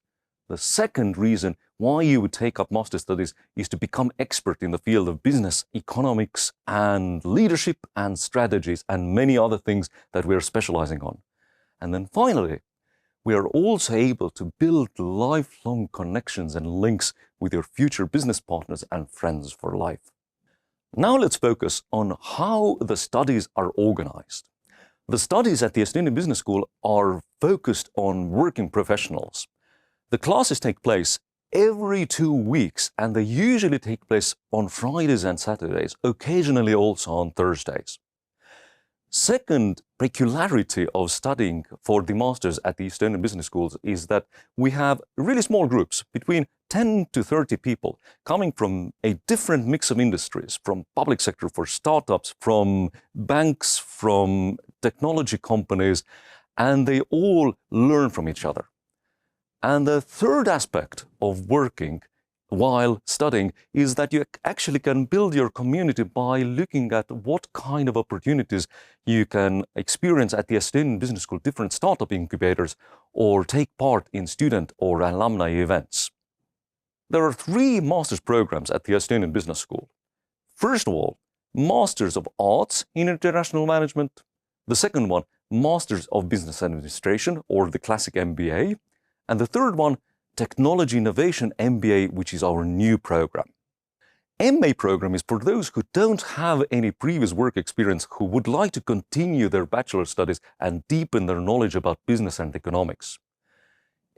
The second reason why you would take up master studies is to become expert in the field of business, economics, and leadership and strategies and many other things that we're specializing on. And then finally, we are also able to build lifelong connections and links with your future business partners and friends for life. Now let's focus on how the studies are organized. The studies at the Estonian Business School are focused on working professionals. The classes take place every 2 weeks, and they usually take place on Fridays and Saturdays, occasionally also on Thursdays. Second peculiarity of studying for the masters at the Estonian Business Schools is that we have really small groups, between 10 to 30 people, coming from a different mix of industries, from public sector for startups, from banks, from technology companies, and they all learn from each other. And the third aspect of working while studying is that you actually can build your community by looking at what kind of opportunities you can experience at the Estonian Business School, different startup incubators, or take part in student or alumni events. There are 3 master's programs at the Estonian Business School. First of all, Masters of Arts in International Management. The second one, Masters of Business Administration, or the classic MBA. And the third one, Technology Innovation MBA, which is our new program. MA program is for those who don't have any previous work experience, who would like to continue their bachelor studies and deepen their knowledge about business and economics.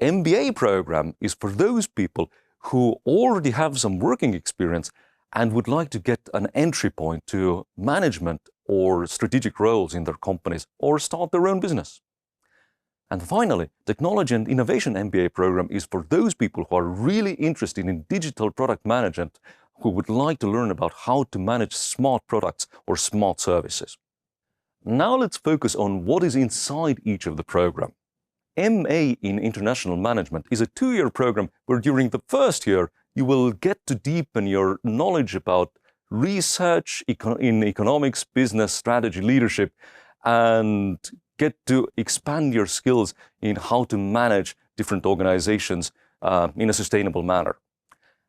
MBA program is for those people who already have some working experience and would like to get an entry point to management or strategic roles in their companies or start their own business. And finally, Technology and Innovation MBA program is for those people who are really interested in digital product management, who would like to learn about how to manage smart products or smart services. Now let's focus on what is inside each of the program. MA in International Management is a 2-year program where during the first year you will get to deepen your knowledge about research in economics, business, strategy, leadership, and get to expand your skills in how to manage different organizations in a sustainable manner.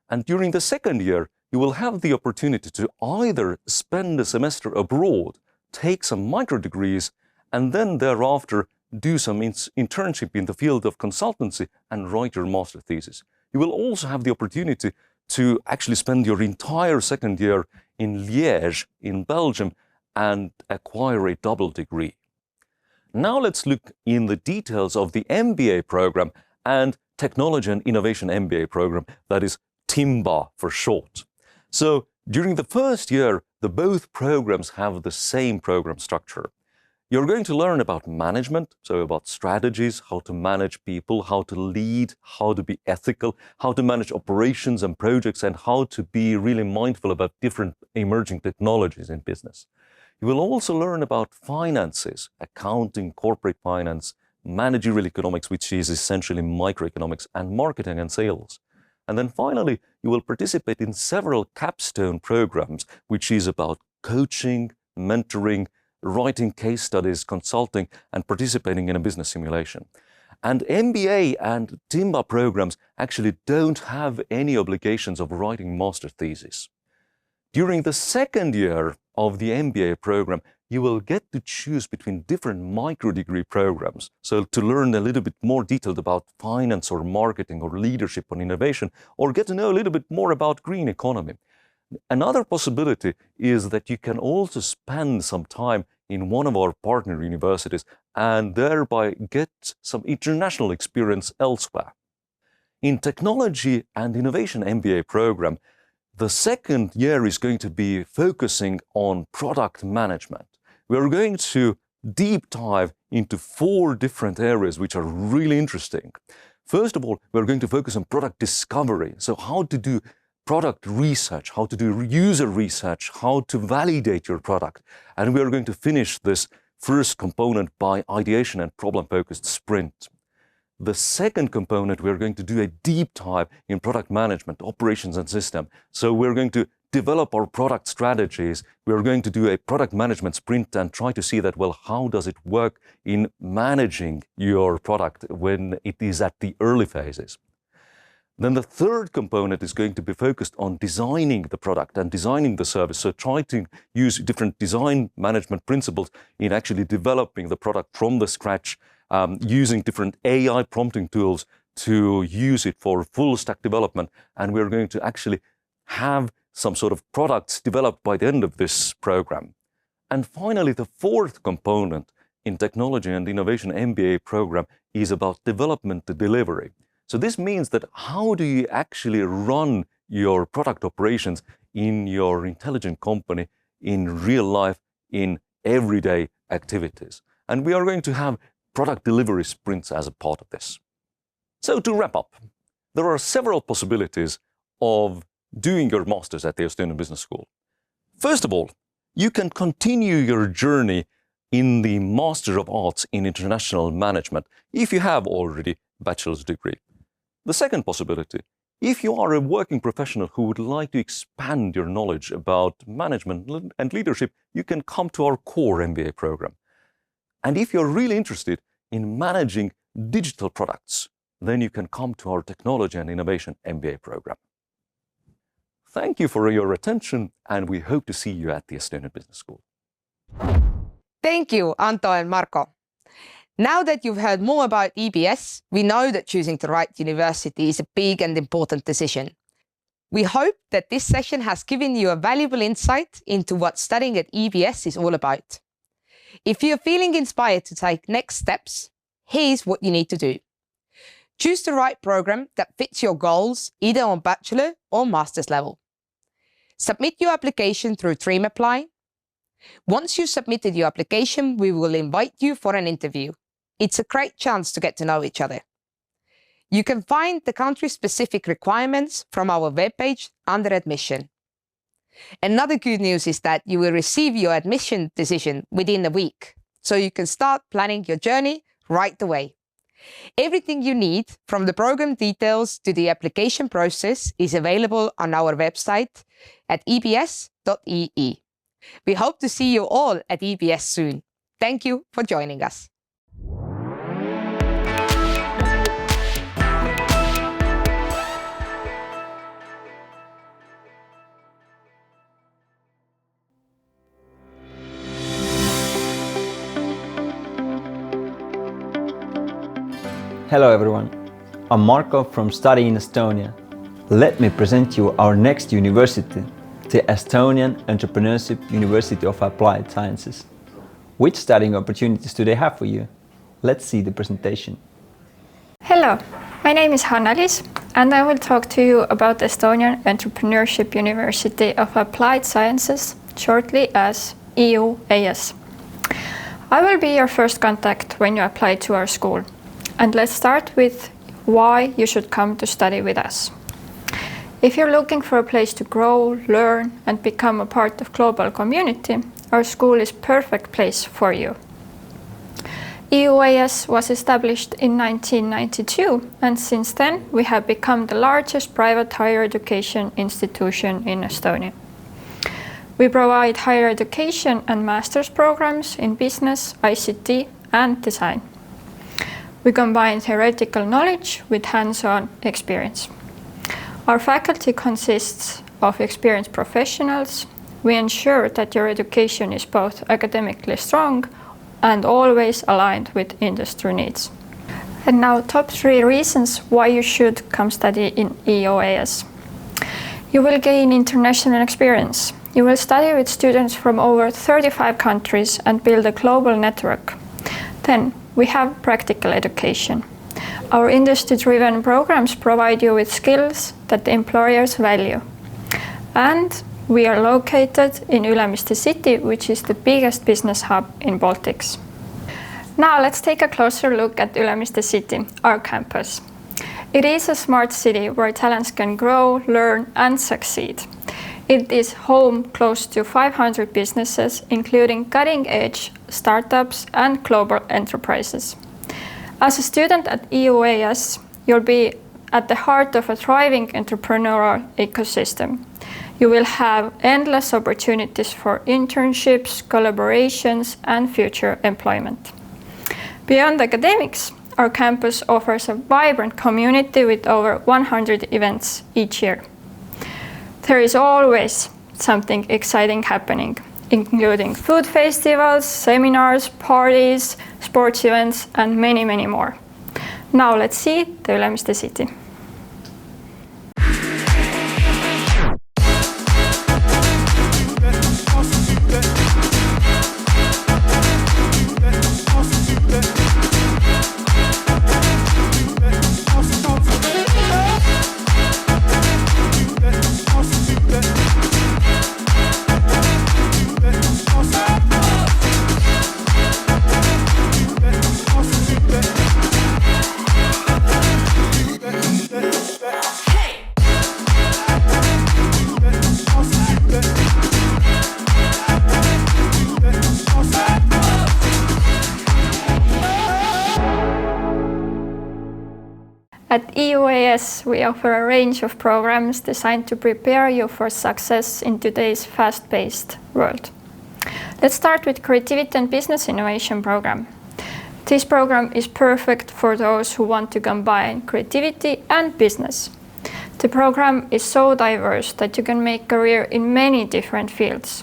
And during the second year, you will have the opportunity to either spend a semester abroad, take some micro degrees, and then thereafter do some internship in the field of consultancy and write your master thesis. You will also have the opportunity to actually spend your entire second year in Liège, in Belgium, and acquire a double degree. Now let's look in the details of the MBA program and Technology and Innovation MBA program, that is TIMBA for short. So during the first year, both programs have the same program structure. You're going to learn about management, so about strategies, how to manage people, how to lead, how to be ethical, how to manage operations and projects, and how to be really mindful about different emerging technologies in business. You will also learn about finances, accounting, corporate finance, managerial economics, which is essentially microeconomics, and marketing and sales. And then finally, you will participate in several capstone programs, which is about coaching, mentoring, writing case studies, consulting, and participating in a business simulation. And MBA and TIMBA programs actually don't have any obligations of writing master thesis. During the second year of the MBA program, you will get to choose between different micro-degree programs. So to learn a little bit more detailed about finance or marketing or leadership or innovation, or get to know a little bit more about green economy. Another possibility is that you can also spend some time in one of our partner universities and thereby get some international experience elsewhere. In Technology and Innovation MBA program, the second year is going to be focusing on product management. We're going to deep dive into 4 different areas which are really interesting. First of all, we're going to focus on product discovery. So how to do product research, how to do user research, how to validate your product. And we are going to finish this first component by ideation and problem-focused sprint. The second component, we're going to do a deep dive in product management, operations and system. So we're going to develop our product strategies. We're going to do a product management sprint and try to see that, well, how does it work in managing your product when it is at the early phases? Then the third component is going to be focused on designing the product and designing the service. So try to use different design management principles in actually developing the product from the scratch, using different AI prompting tools to use it for full stack development. And we're going to actually have some sort of products developed by the end of this program. And finally, the fourth component in Technology and Innovation MBA program is about development to delivery. So this means that how do you actually run your product operations in your intelligent company, in real life, in everyday activities? And we are going to have product delivery sprints as a part of this. So to wrap up, there are several possibilities of doing your master's at the Estonian Business School. First of all, you can continue your journey in the Master of Arts in International Management if you have already a bachelor's degree. The second possibility, if you are a working professional who would like to expand your knowledge about management and leadership, you can come to our core MBA program. And if you're really interested in managing digital products, then you can come to our Technology and Innovation MBA program. Thank you for your attention, and we hope to see you at the Estonian Business School. Thank you, Anto and Marko. Now that you've heard more about EBS, we know that choosing the right university is a big and important decision. We hope that this session has given you a valuable insight into what studying at EBS is all about. If you're feeling inspired to take next steps, here's what you need to do. Choose the right program that fits your goals, either on bachelor or master's level. Submit your application through DreamApply. Once you've submitted your application, we will invite you for an interview. It's a great chance to get to know each other. You can find the country-specific requirements from our webpage under admission. Another good news is that you will receive your admission decision within a week, so you can start planning your journey right away. Everything you need, from the program details to the application process, is available on our website at ebs.ee. We hope to see you all at EBS soon. Thank you for joining us. Hello everyone, I'm Marko from Study in Estonia. Let me present you our next university, the Estonian Entrepreneurship University of Applied Sciences. Which studying opportunities do they have for you? Let's see the presentation. Hello, my name is Hanna-Liis and I will talk to you about Estonian Entrepreneurship University of Applied Sciences, shortly as EUAS. I will be your first contact when you apply to our school. And let's start with why you should come to study with us. If you're looking for a place to grow, learn, and become a part of global community, our school is perfect place for you. EUAS was established in 1992, and since then we have become the largest private higher education institution in Estonia. We provide higher education and master's programs in business, ICT, and design. We combine theoretical knowledge with hands-on experience. Our faculty consists of experienced professionals. We ensure that your education is both academically strong and always aligned with industry needs. And now, top 3 reasons why you should come study in EUAS. You will gain international experience. You will study with students from over 35 countries and build a global network. Then, we have practical education. Our industry-driven programs provide you with skills that the employers value. And we are located in Ülemiste city, which is the biggest business hub in Baltics. Now let's take a closer look at Ülemiste city, our campus. It is a smart city where talents can grow, learn, and succeed. It is home close to 500 businesses, including cutting-edge startups and global enterprises. As a student at EUAS, you'll be at the heart of a thriving entrepreneurial ecosystem. You will have endless opportunities for internships, collaborations, and future employment. Beyond academics, our campus offers a vibrant community with over 100 events each year. There is always something exciting happening, including food festivals, seminars, parties, sports events, and many, many more. Now let's see the Ülemiste city. At EUAS, we offer a range of programs designed to prepare you for success in today's fast-paced world. Let's start with Creativity and Business Innovation program. This program is perfect for those who want to combine creativity and business. The program is so diverse that you can make a career in many different fields.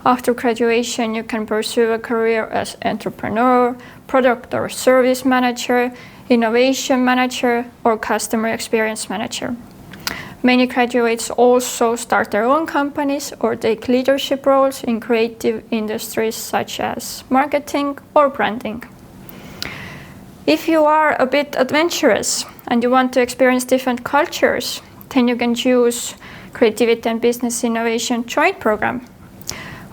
After graduation, you can pursue a career as entrepreneur, product or service manager, innovation manager, or customer experience manager. Many graduates also start their own companies or take leadership roles in creative industries such as marketing or branding. If you are a bit adventurous and you want to experience different cultures, then you can choose Creativity and Business Innovation Joint Program.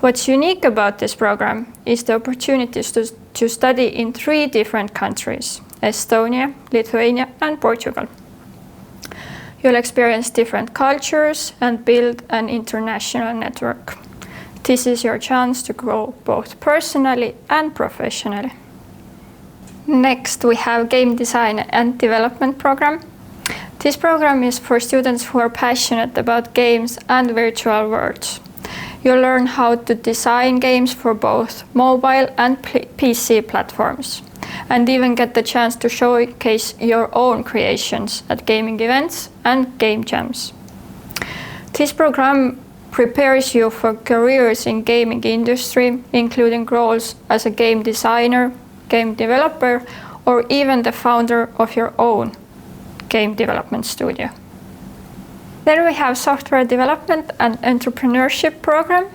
What's unique about this program is the opportunities to study in 3 different countries: Estonia, Lithuania, and Portugal. You'll experience different cultures and build an international network. This is your chance to grow both personally and professionally. Next, we have Game Design and Development program. This program is for students who are passionate about games and virtual worlds. You'll learn how to design games for both mobile and PC platforms, and even get the chance to showcase your own creations at gaming events and game jams. This program prepares you for careers in gaming industry, including roles as a game designer, game developer, or even the founder of your own game development studio. Then we have software development and entrepreneurship program.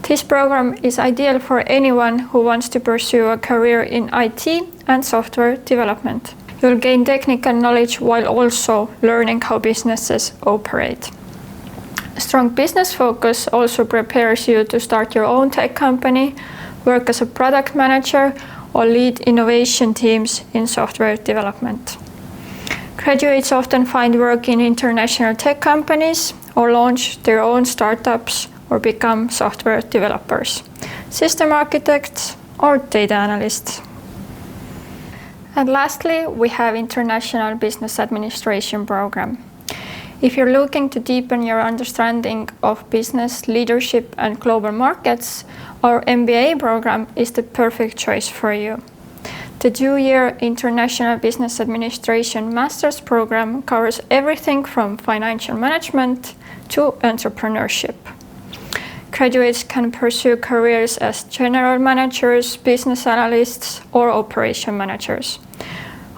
This program is ideal for anyone who wants to pursue a career in IT and software development. You'll gain technical knowledge while also learning how businesses operate. A strong business focus also prepares you to start your own tech company, work as a product manager, or lead innovation teams in software development. Graduates often find work in international tech companies or launch their own startups or become software developers, system architects, or data analysts. And lastly, we have International Business Administration program. If you're looking to deepen your understanding of business, leadership, and global markets, our MBA program is the perfect choice for you. The 2-year International Business Administration Master's program covers everything from financial management to entrepreneurship. Graduates can pursue careers as general managers, business analysts, or operation managers.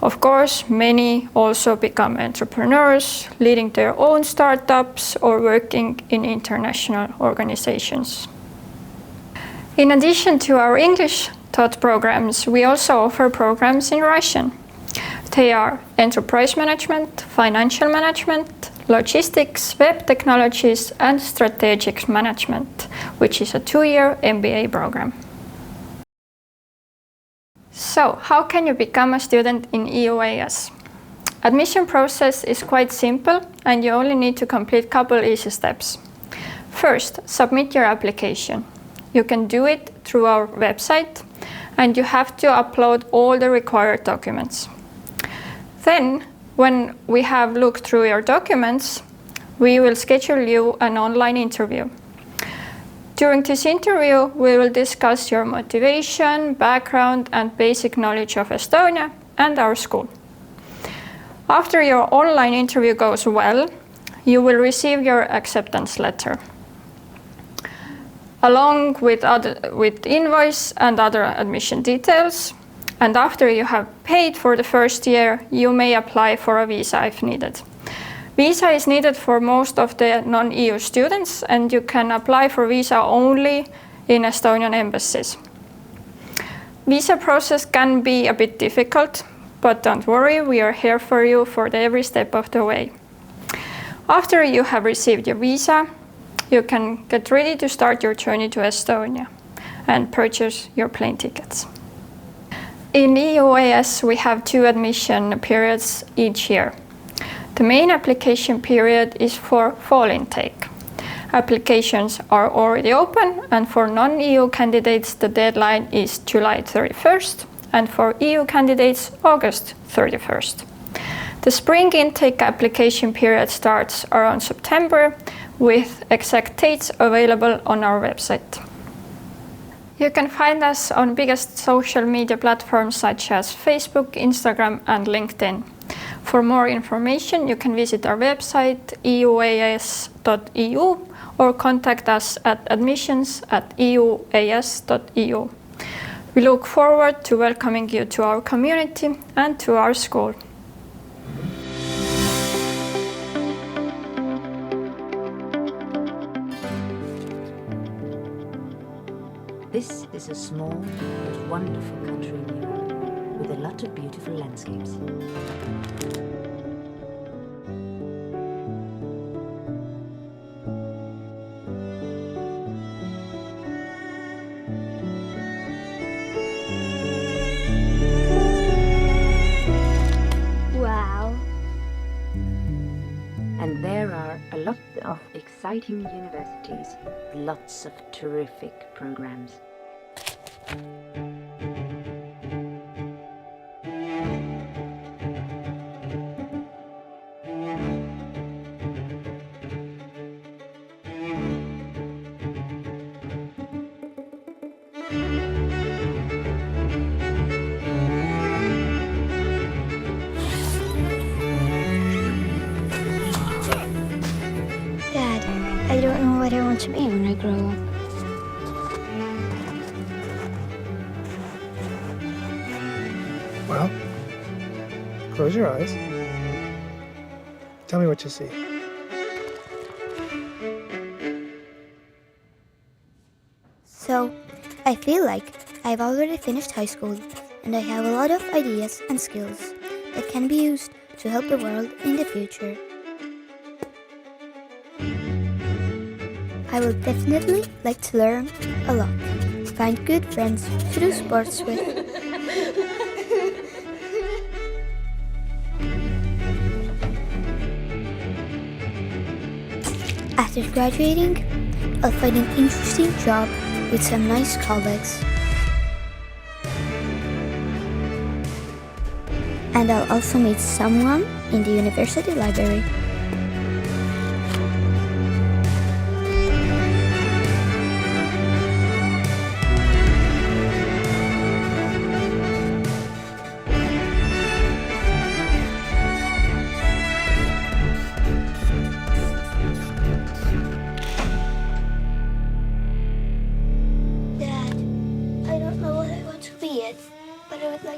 Of course, many also become entrepreneurs, leading their own startups or working in international organizations. In addition to our English-taught programs, we also offer programs in Russian. They are enterprise management, financial management, logistics, web technologies, and strategic management, which is a 2-year MBA program. So, how can you become a student in EUAS? Admission process is quite simple, and you only need to complete a couple easy steps. First, submit your application. You can do it through our website, and you have to upload all the required documents. Then, when we have looked through your documents, we will schedule you an online interview. During this interview, we will discuss your motivation, background, and basic knowledge of Estonia and our school. After your online interview goes well, you will receive your acceptance letter, along with invoice and other admission details. And after you have paid for the first year, you may apply for a visa if needed. Visa is needed for most of the non-EU students, and you can apply for visa only in Estonian embassies. Visa process can be a bit difficult, but don't worry, we are here for you for every step of the way. After you have received your visa, you can get ready to start your journey to Estonia and purchase your plane tickets. In EUAS, we have 2 admission periods each year. The main application period is for fall intake. Applications are already open, and for non-EU candidates, the deadline is July 31st, and for EU candidates, August 31st. The spring intake application period starts around September, with exact dates available on our website. You can find us on biggest social media platforms such as Facebook, Instagram, and LinkedIn. For more information, you can visit our website euas.eu or contact us at admissions@euas.eu. We look forward to welcoming you to our community and to our school. This is a small but wonderful country in Europe with a lot of beautiful landscapes. Wow! And there are a lot of exciting universities, lots of terrific programs. don't know what I want to be when I grow up. Well, close your eyes. Tell me what you see. So, I feel like I've already finished high school and I have a lot of ideas and skills that can be used to help the world in the future. I will definitely like to learn a lot, find good friends to do sports with. After graduating, I'll find an interesting job with some nice colleagues. And I'll also meet someone in the university library.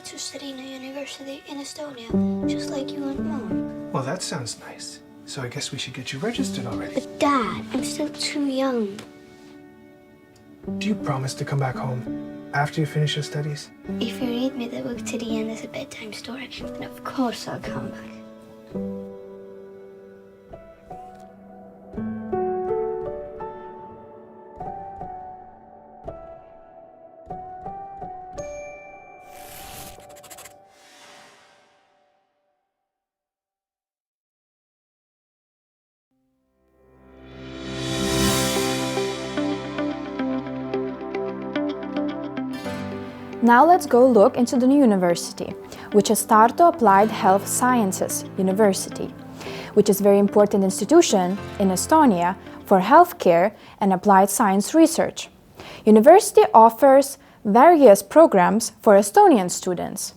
To study in a university in Estonia, just like you and Mom. Well, that sounds nice. So I guess we should get you registered already. But Dad, I'm still too young. Do you promise to come back home after you finish your studies? If you read me the book to the end as a bedtime story, then of course I'll come back. Now let's go look into the new university, which is Tartu Applied Health Sciences University, which is a very important institution in Estonia for healthcare and applied science research. University offers various programs for Estonian students.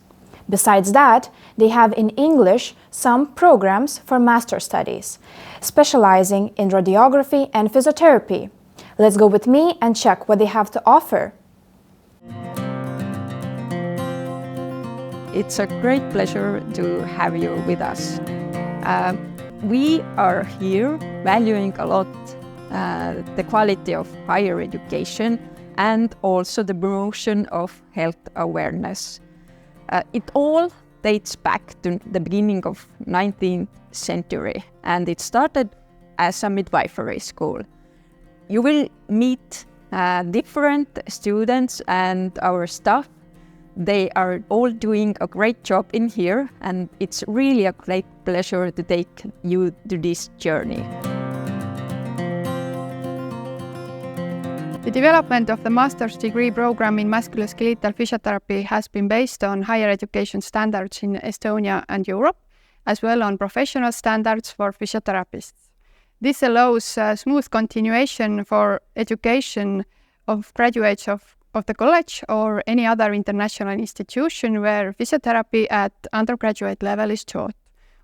Besides that, they have in English some programs for master studies, specializing in radiography and physiotherapy. Let's go with me and check what they have to offer. It's a great pleasure to have you with us. We are here valuing a lot the quality of higher education and also the promotion of health awareness. It all dates back to the beginning of 19th century, and it started as a midwifery school. You will meet different students and our staff. They are all doing a great job in here, and it's really a great pleasure to take you to this journey. The development of the master's degree program in musculoskeletal physiotherapy has been based on higher education standards in Estonia and Europe, as well as on professional standards for physiotherapists. This allows smooth continuation for education of graduates of the college or any other international institution where physiotherapy at undergraduate level is taught.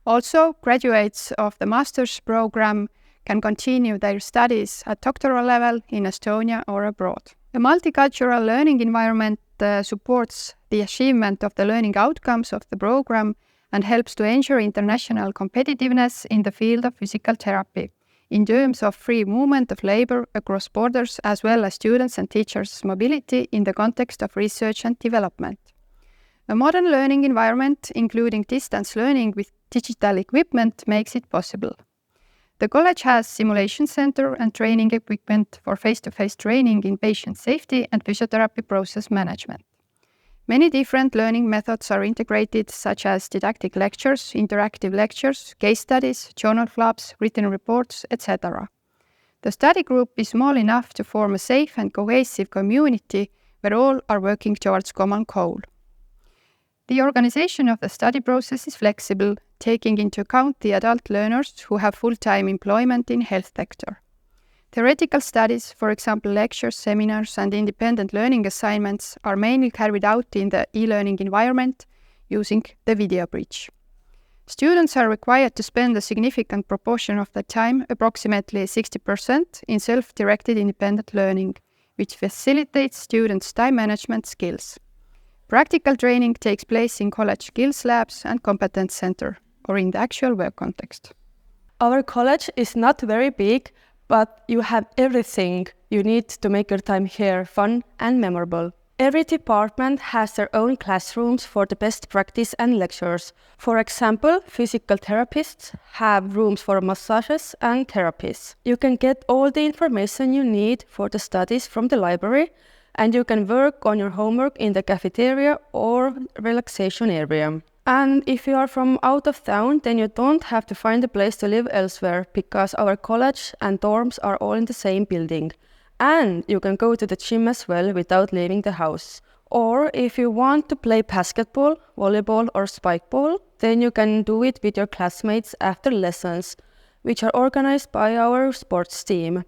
Also, graduates of the master's program can continue their studies at doctoral level in Estonia or abroad. A multicultural learning environment supports the achievement of the learning outcomes of the program and helps to ensure international competitiveness in the field of physical therapy, in terms of free movement of labor across borders, as well as students' and teachers' mobility in the context of research and development. A modern learning environment, including distance learning with digital equipment, makes it possible. The college has simulation center and training equipment for face-to-face training in patient safety and physiotherapy process management. Many different learning methods are integrated, such as didactic lectures, interactive lectures, case studies, journal clubs, written reports, etc. The study group is small enough to form a safe and cohesive community where all are working towards common goal. The organization of the study process is flexible, taking into account the adult learners who have full-time employment in health sector. Theoretical studies, for example lectures, seminars and independent learning assignments, are mainly carried out in the e-learning environment using the video bridge. Students are required to spend a significant proportion of their time, approximately 60%, in self-directed independent learning, which facilitates students' time management skills. Practical training takes place in college skills labs and competence center, or in the actual work context. Our college is not very big, but you have everything you need to make your time here fun and memorable. Every department has their own classrooms for the best practice and lectures. For example, physical therapists have rooms for massages and therapies. You can get all the information you need for the studies from the library, and you can work on your homework in the cafeteria or relaxation area. And if you are from out of town, then you don't have to find a place to live elsewhere, because our college and dorms are all in the same building. And you can go to the gym as well without leaving the house. Or if you want to play basketball, volleyball or spikeball, then you can do it with your classmates after lessons, which are organized by our sports team.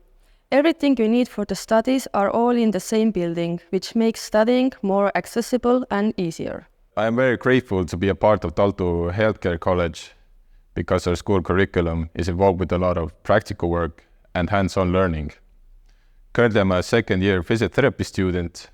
Everything you need for the studies are all in the same building, which makes studying more accessible and easier. I am very grateful to be a part of Tartu Healthcare College because our school curriculum is involved with a lot of practical work and hands-on learning. Currently, I'm a second-year physiotherapy student,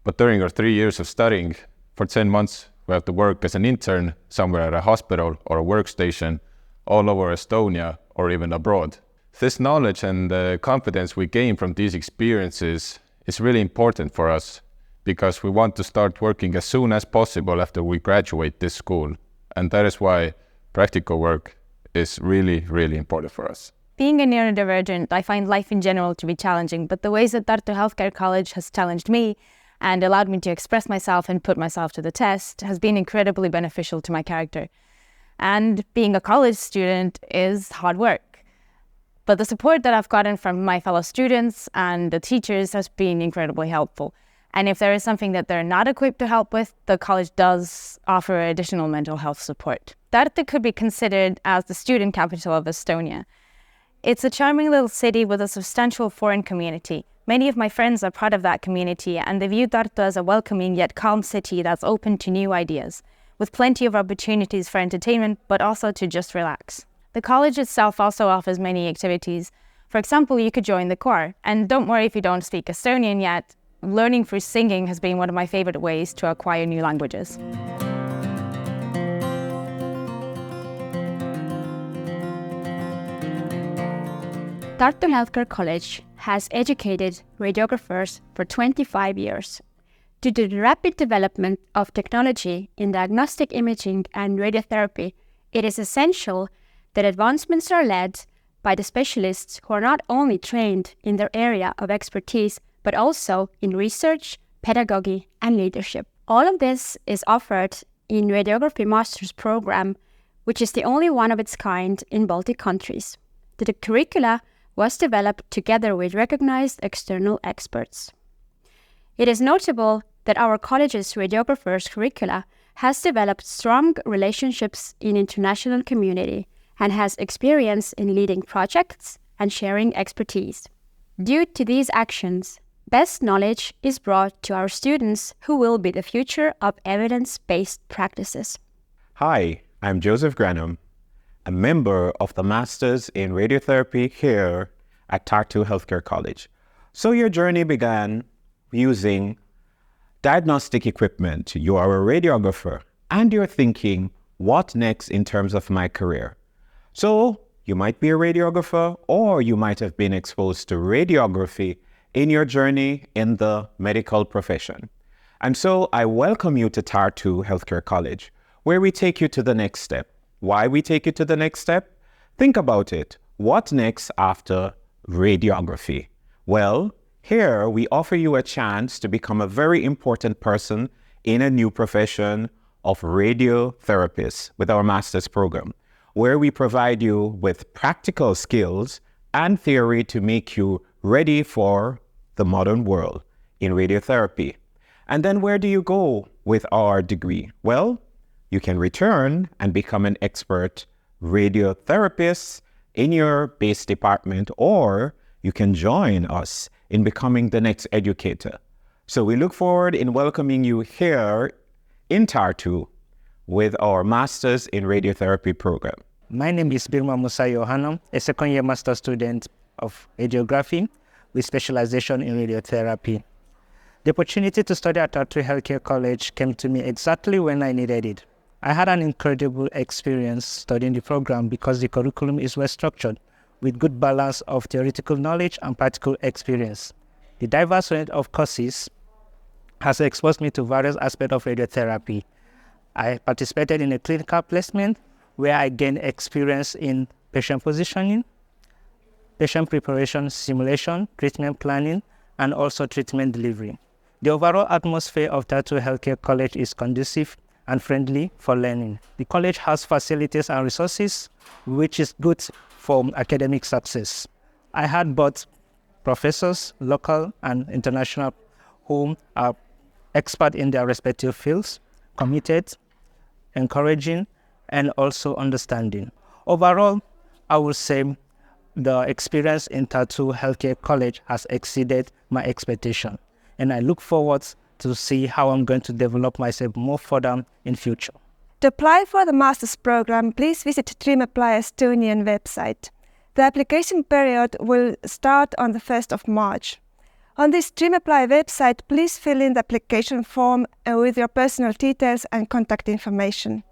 but during our 3 years of studying, for 10 months, we have to work as an intern somewhere at a hospital or a workstation all over Estonia or even abroad. This knowledge and the confidence we gain from these experiences is really important for us because we want to start working as soon as possible after we graduate this school. And that is why practical work is really, really important for us. Being a neurodivergent, I find life in general to be challenging, but the ways that Tartu Healthcare College has challenged me and allowed me to express myself and put myself to the test has been incredibly beneficial to my character. And being a college student is hard work. But the support that I've gotten from my fellow students and the teachers has been incredibly helpful. And if there is something that they're not equipped to help with, the college does offer additional mental health support. Tartu could be considered as the student capital of Estonia. It's a charming little city with a substantial foreign community. Many of my friends are part of that community, and they view Tartu as a welcoming yet calm city that's open to new ideas, with plenty of opportunities for entertainment, but also to just relax. The college itself also offers many activities. For example, you could join the choir. And don't worry if you don't speak Estonian yet. Learning through singing has been one of my favorite ways to acquire new languages. Tartu Healthcare College has educated radiographers for 25 years. Due to the rapid development of technology in diagnostic imaging and radiotherapy, it is essential that advancements are led by the specialists who are not only trained in their area of expertise, but also in research, pedagogy, and leadership. All of this is offered in Radiography Master's program, which is the only one of its kind in Baltic countries. The curricula was developed together with recognized external experts. It is notable that our college's radiographers' curricula has developed strong relationships in international community and has experience in leading projects and sharing expertise. Due to these actions, best knowledge is brought to our students who will be the future of evidence-based practices. Hi, I'm Joseph Granum, a member of the Masters in Radiotherapy here at Tartu Healthcare College. So your journey began using diagnostic equipment. You are a radiographer and you're thinking, what next in terms of my career? So you might be a radiographer or you might have been exposed to radiography in your journey in the medical profession. And so I welcome you to Tartu Healthcare College, where we take you to the next step. Why we take you to the next step? Think about it. What next after radiography? Well, here we offer you a chance to become a very important person in a new profession of radiotherapist with our master's program, where we provide you with practical skills and theory to make you ready for the modern world in radiotherapy. And then where do you go with our degree? Well, you can return and become an expert radiotherapist in your base department, or you can join us in becoming the next educator. So we look forward in welcoming you here in Tartu, with our Masters in Radiotherapy program. My name is Birma Musa Yohanam, a second-year master student of radiography with specialization in radiotherapy. The opportunity to study at Tartu Healthcare College came to me exactly when I needed it. I had an incredible experience studying the program because the curriculum is well structured with good balance of theoretical knowledge and practical experience. The diverse range of courses has exposed me to various aspects of radiotherapy. I participated in a clinical placement where I gained experience in patient positioning, patient preparation, simulation, treatment planning, and also treatment delivery. The overall atmosphere of Tartu Healthcare College is conducive and friendly for learning. The college has facilities and resources, which is good for academic success. I had both professors, local and international, who are expert in their respective fields, committed, encouraging, and also understanding. Overall, I would say the experience in Tartu Healthcare College has exceeded my expectation, and I look forward to see how I'm going to develop myself more further in future. To apply for the master's program, please visit Dream Apply Estonian website. The application period will start on the 1st of March. On this Dream Apply website, please fill in the application form with your personal details and contact information.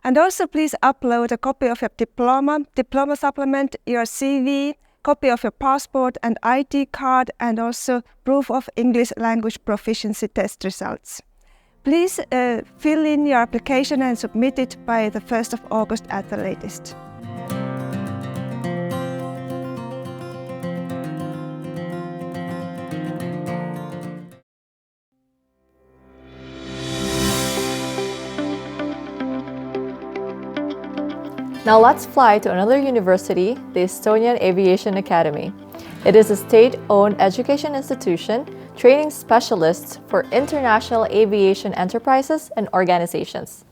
And also please upload a copy of your diploma supplement, your CV, copy of your passport and ID card, and also proof of English language proficiency test results. Please fill in your application and submit it by the 1st of August at the latest. Now let's fly to another university, the Estonian Aviation Academy. It is a state-owned education institution training specialists for international aviation enterprises and organizations.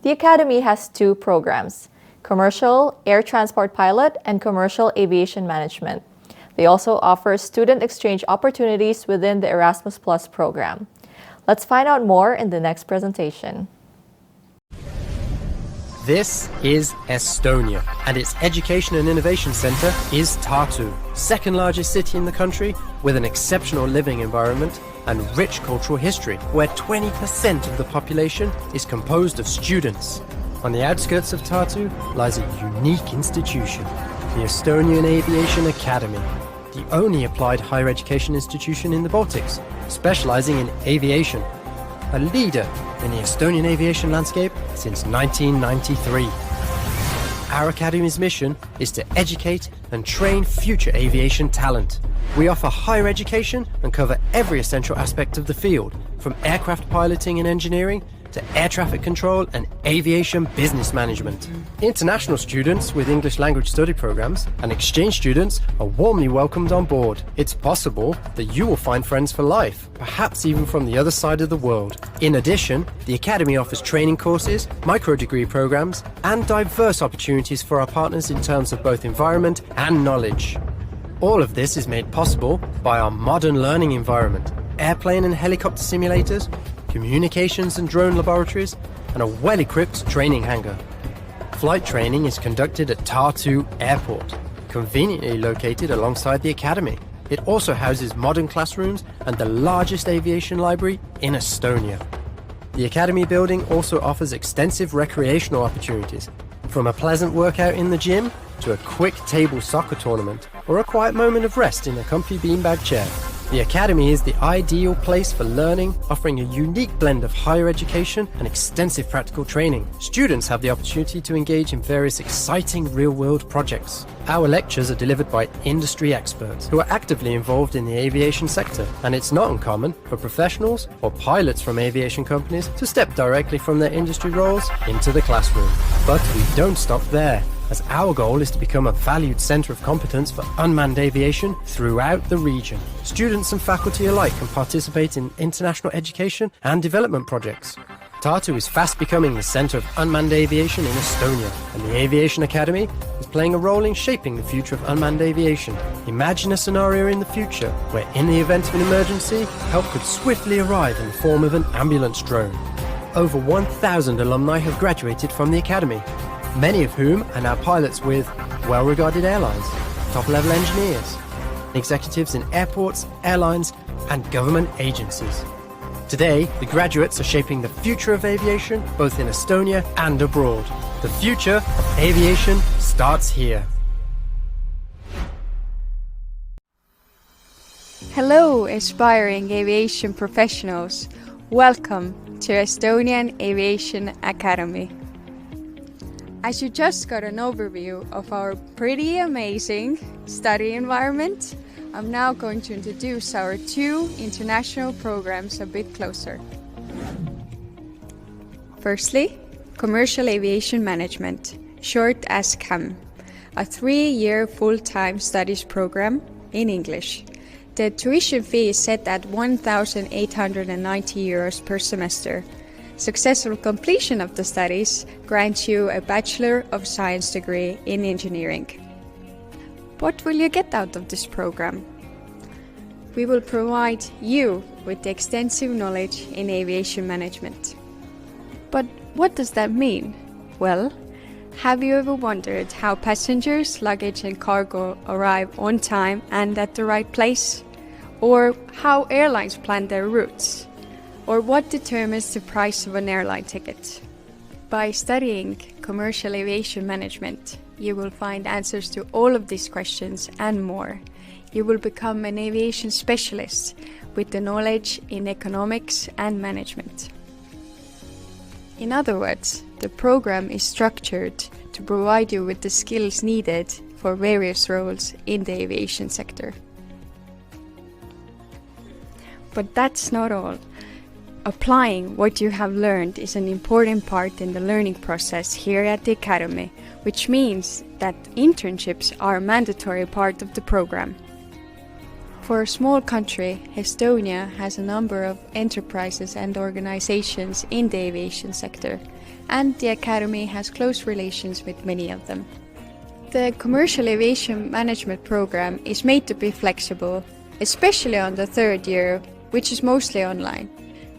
The academy has two programs, Commercial Air Transport Pilot and Commercial Aviation Management. They also offer student exchange opportunities within the Erasmus Plus program. Let's find out more in the next presentation. This is Estonia, and its Education and Innovation Centre is Tartu, second largest city in the country with an exceptional living environment and rich cultural history, where 20% of the population is composed of students. On the outskirts of Tartu lies a unique institution, the Estonian Aviation Academy, the only applied higher education institution in the Baltics, specialising in aviation. A leader in the Estonian aviation landscape since 1993. Our Academy's mission is to educate and train future aviation talent. We offer higher education and cover every essential aspect of the field, from aircraft piloting and engineering to air traffic control and aviation business management. International students with English language study programs and exchange students are warmly welcomed on board. It's possible that you will find friends for life, perhaps even from the other side of the world. In addition, the Academy offers training courses, micro-degree programs, and diverse opportunities for our partners in terms of both environment and knowledge. All of this is made possible by our modern learning environment, airplane and helicopter simulators, communications and drone laboratories, and a well-equipped training hangar. Flight training is conducted at Tartu Airport, conveniently located alongside the Academy. It also houses modern classrooms and the largest aviation library in Estonia. The Academy building also offers extensive recreational opportunities, from a pleasant workout in the gym to a quick table soccer tournament or a quiet moment of rest in a comfy beanbag chair. The Academy is the ideal place for learning, offering a unique blend of higher education and extensive practical training. Students have the opportunity to engage in various exciting real-world projects. Our lectures are delivered by industry experts who are actively involved in the aviation sector, and it's not uncommon for professionals or pilots from aviation companies to step directly from their industry roles into the classroom. But we don't stop there, as our goal is to become a valued centre of competence for unmanned aviation throughout the region. Students and faculty alike can participate in international education and development projects. Tartu is fast becoming the centre of unmanned aviation in Estonia, and the Aviation Academy is playing a role in shaping the future of unmanned aviation. Imagine a scenario in the future where, in the event of an emergency, help could swiftly arrive in the form of an ambulance drone. over 1,000 alumni have graduated from the Academy, many of whom are now pilots with well-regarded airlines, top-level engineers, executives in airports, airlines, and government agencies. Today, the graduates are shaping the future of aviation, both in Estonia and abroad. The future of aviation starts here. Hello, aspiring aviation professionals. Welcome to Estonian Aviation Academy. As you just got an overview of our pretty amazing study environment, I'm now going to introduce our two international programs a bit closer. Firstly, Commercial Aviation Management, short as CAM, a 3-year full-time studies program in English. The tuition fee is set at €1,890 per semester. Successful completion of the studies grants you a Bachelor of Science degree in engineering. What will you get out of this program? We will provide you with extensive knowledge in aviation management. But what does that mean? Well, have you ever wondered how passengers, luggage and cargo arrive on time and at the right place? Or how airlines plan their routes? Or what determines the price of an airline ticket? By studying commercial aviation management, you will find answers to all of these questions and more. You will become an aviation specialist with the knowledge in economics and management. In other words, the program is structured to provide you with the skills needed for various roles in the aviation sector. But that's not all. Applying what you have learned is an important part in the learning process here at the Academy, which means that internships are a mandatory part of the program. For a small country, Estonia has a number of enterprises and organizations in the aviation sector, and the Academy has close relations with many of them. The Commercial Aviation Management program is made to be flexible, especially on the 3rd year, which is mostly online.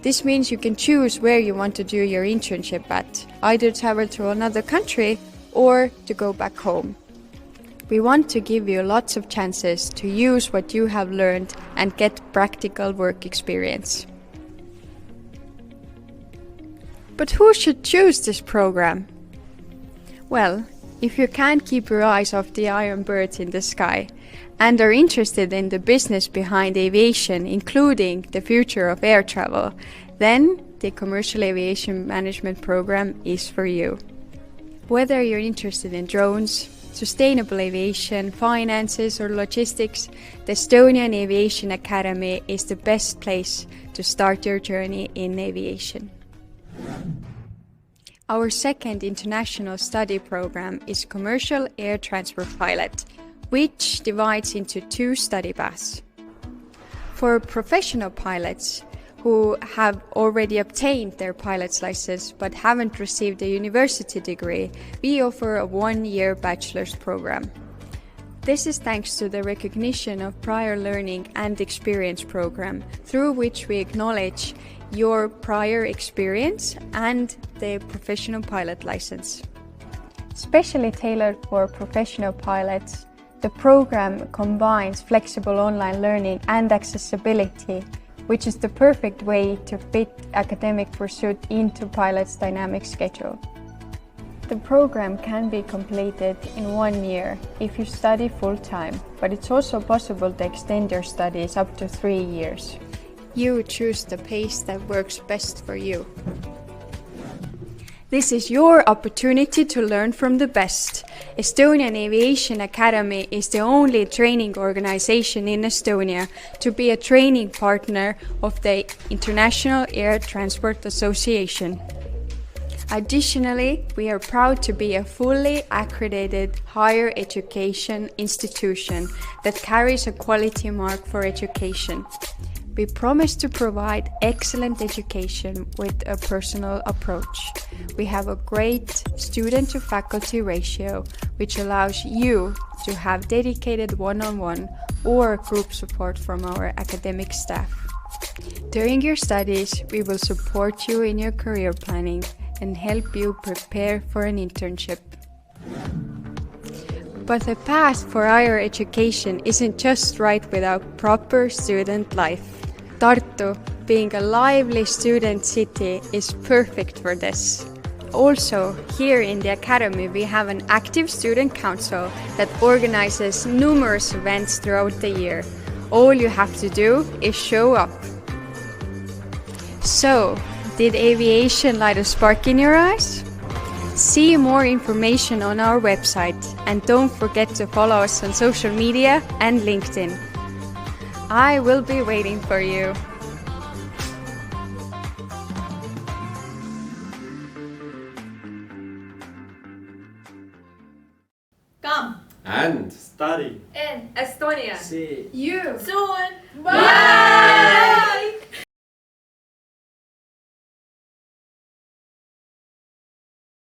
This means you can choose where you want to do your internship at, either travel to another country or to go back home. We want to give you lots of chances to use what you have learned and get practical work experience. But who should choose this program? Well, if you can't keep your eyes off the iron birds in the sky and are interested in the business behind aviation, including the future of air travel, then the Commercial Aviation Management program is for you. Whether you're interested in drones, sustainable aviation, finances or logistics, the Estonian Aviation Academy is the best place to start your journey in aviation. Our second international study program is Commercial Air Transport Pilot, which divides into 2 study paths. For professional pilots who have already obtained their pilot's license but haven't received a university degree, we offer a 1-year bachelor's program. This is thanks to the recognition of prior learning and experience program, through which we acknowledge your prior experience and the professional pilot license. Specially tailored for professional pilots, the program combines flexible online learning and accessibility, which is the perfect way to fit academic pursuit into pilot's dynamic schedule. The program can be completed in 1 year if you study full-time, but it's also possible to extend your studies up to 3 years. You choose the pace that works best for you. This is your opportunity to learn from the best. Estonian Aviation Academy is the only training organization in Estonia to be a training partner of the International Air Transport Association. Additionally, we are proud to be a fully accredited higher education institution that carries a quality mark for education. We promise to provide excellent education with a personal approach. We have a great student-to-faculty ratio which allows you to have dedicated one-on-one or group support from our academic staff. During your studies, we will support you in your career planning and help you prepare for an internship. But the path for higher education isn't just right without proper student life. Tartu, being a lively student city, is perfect for this. Also, here in the Academy we have an active student council that organizes numerous events throughout the year. All you have to do is show up. So, did aviation light a spark in your eyes? See more information on our website and don't forget to follow us on social media and LinkedIn. I will be waiting for you. Come and study in Estonia. See You soon. Bye!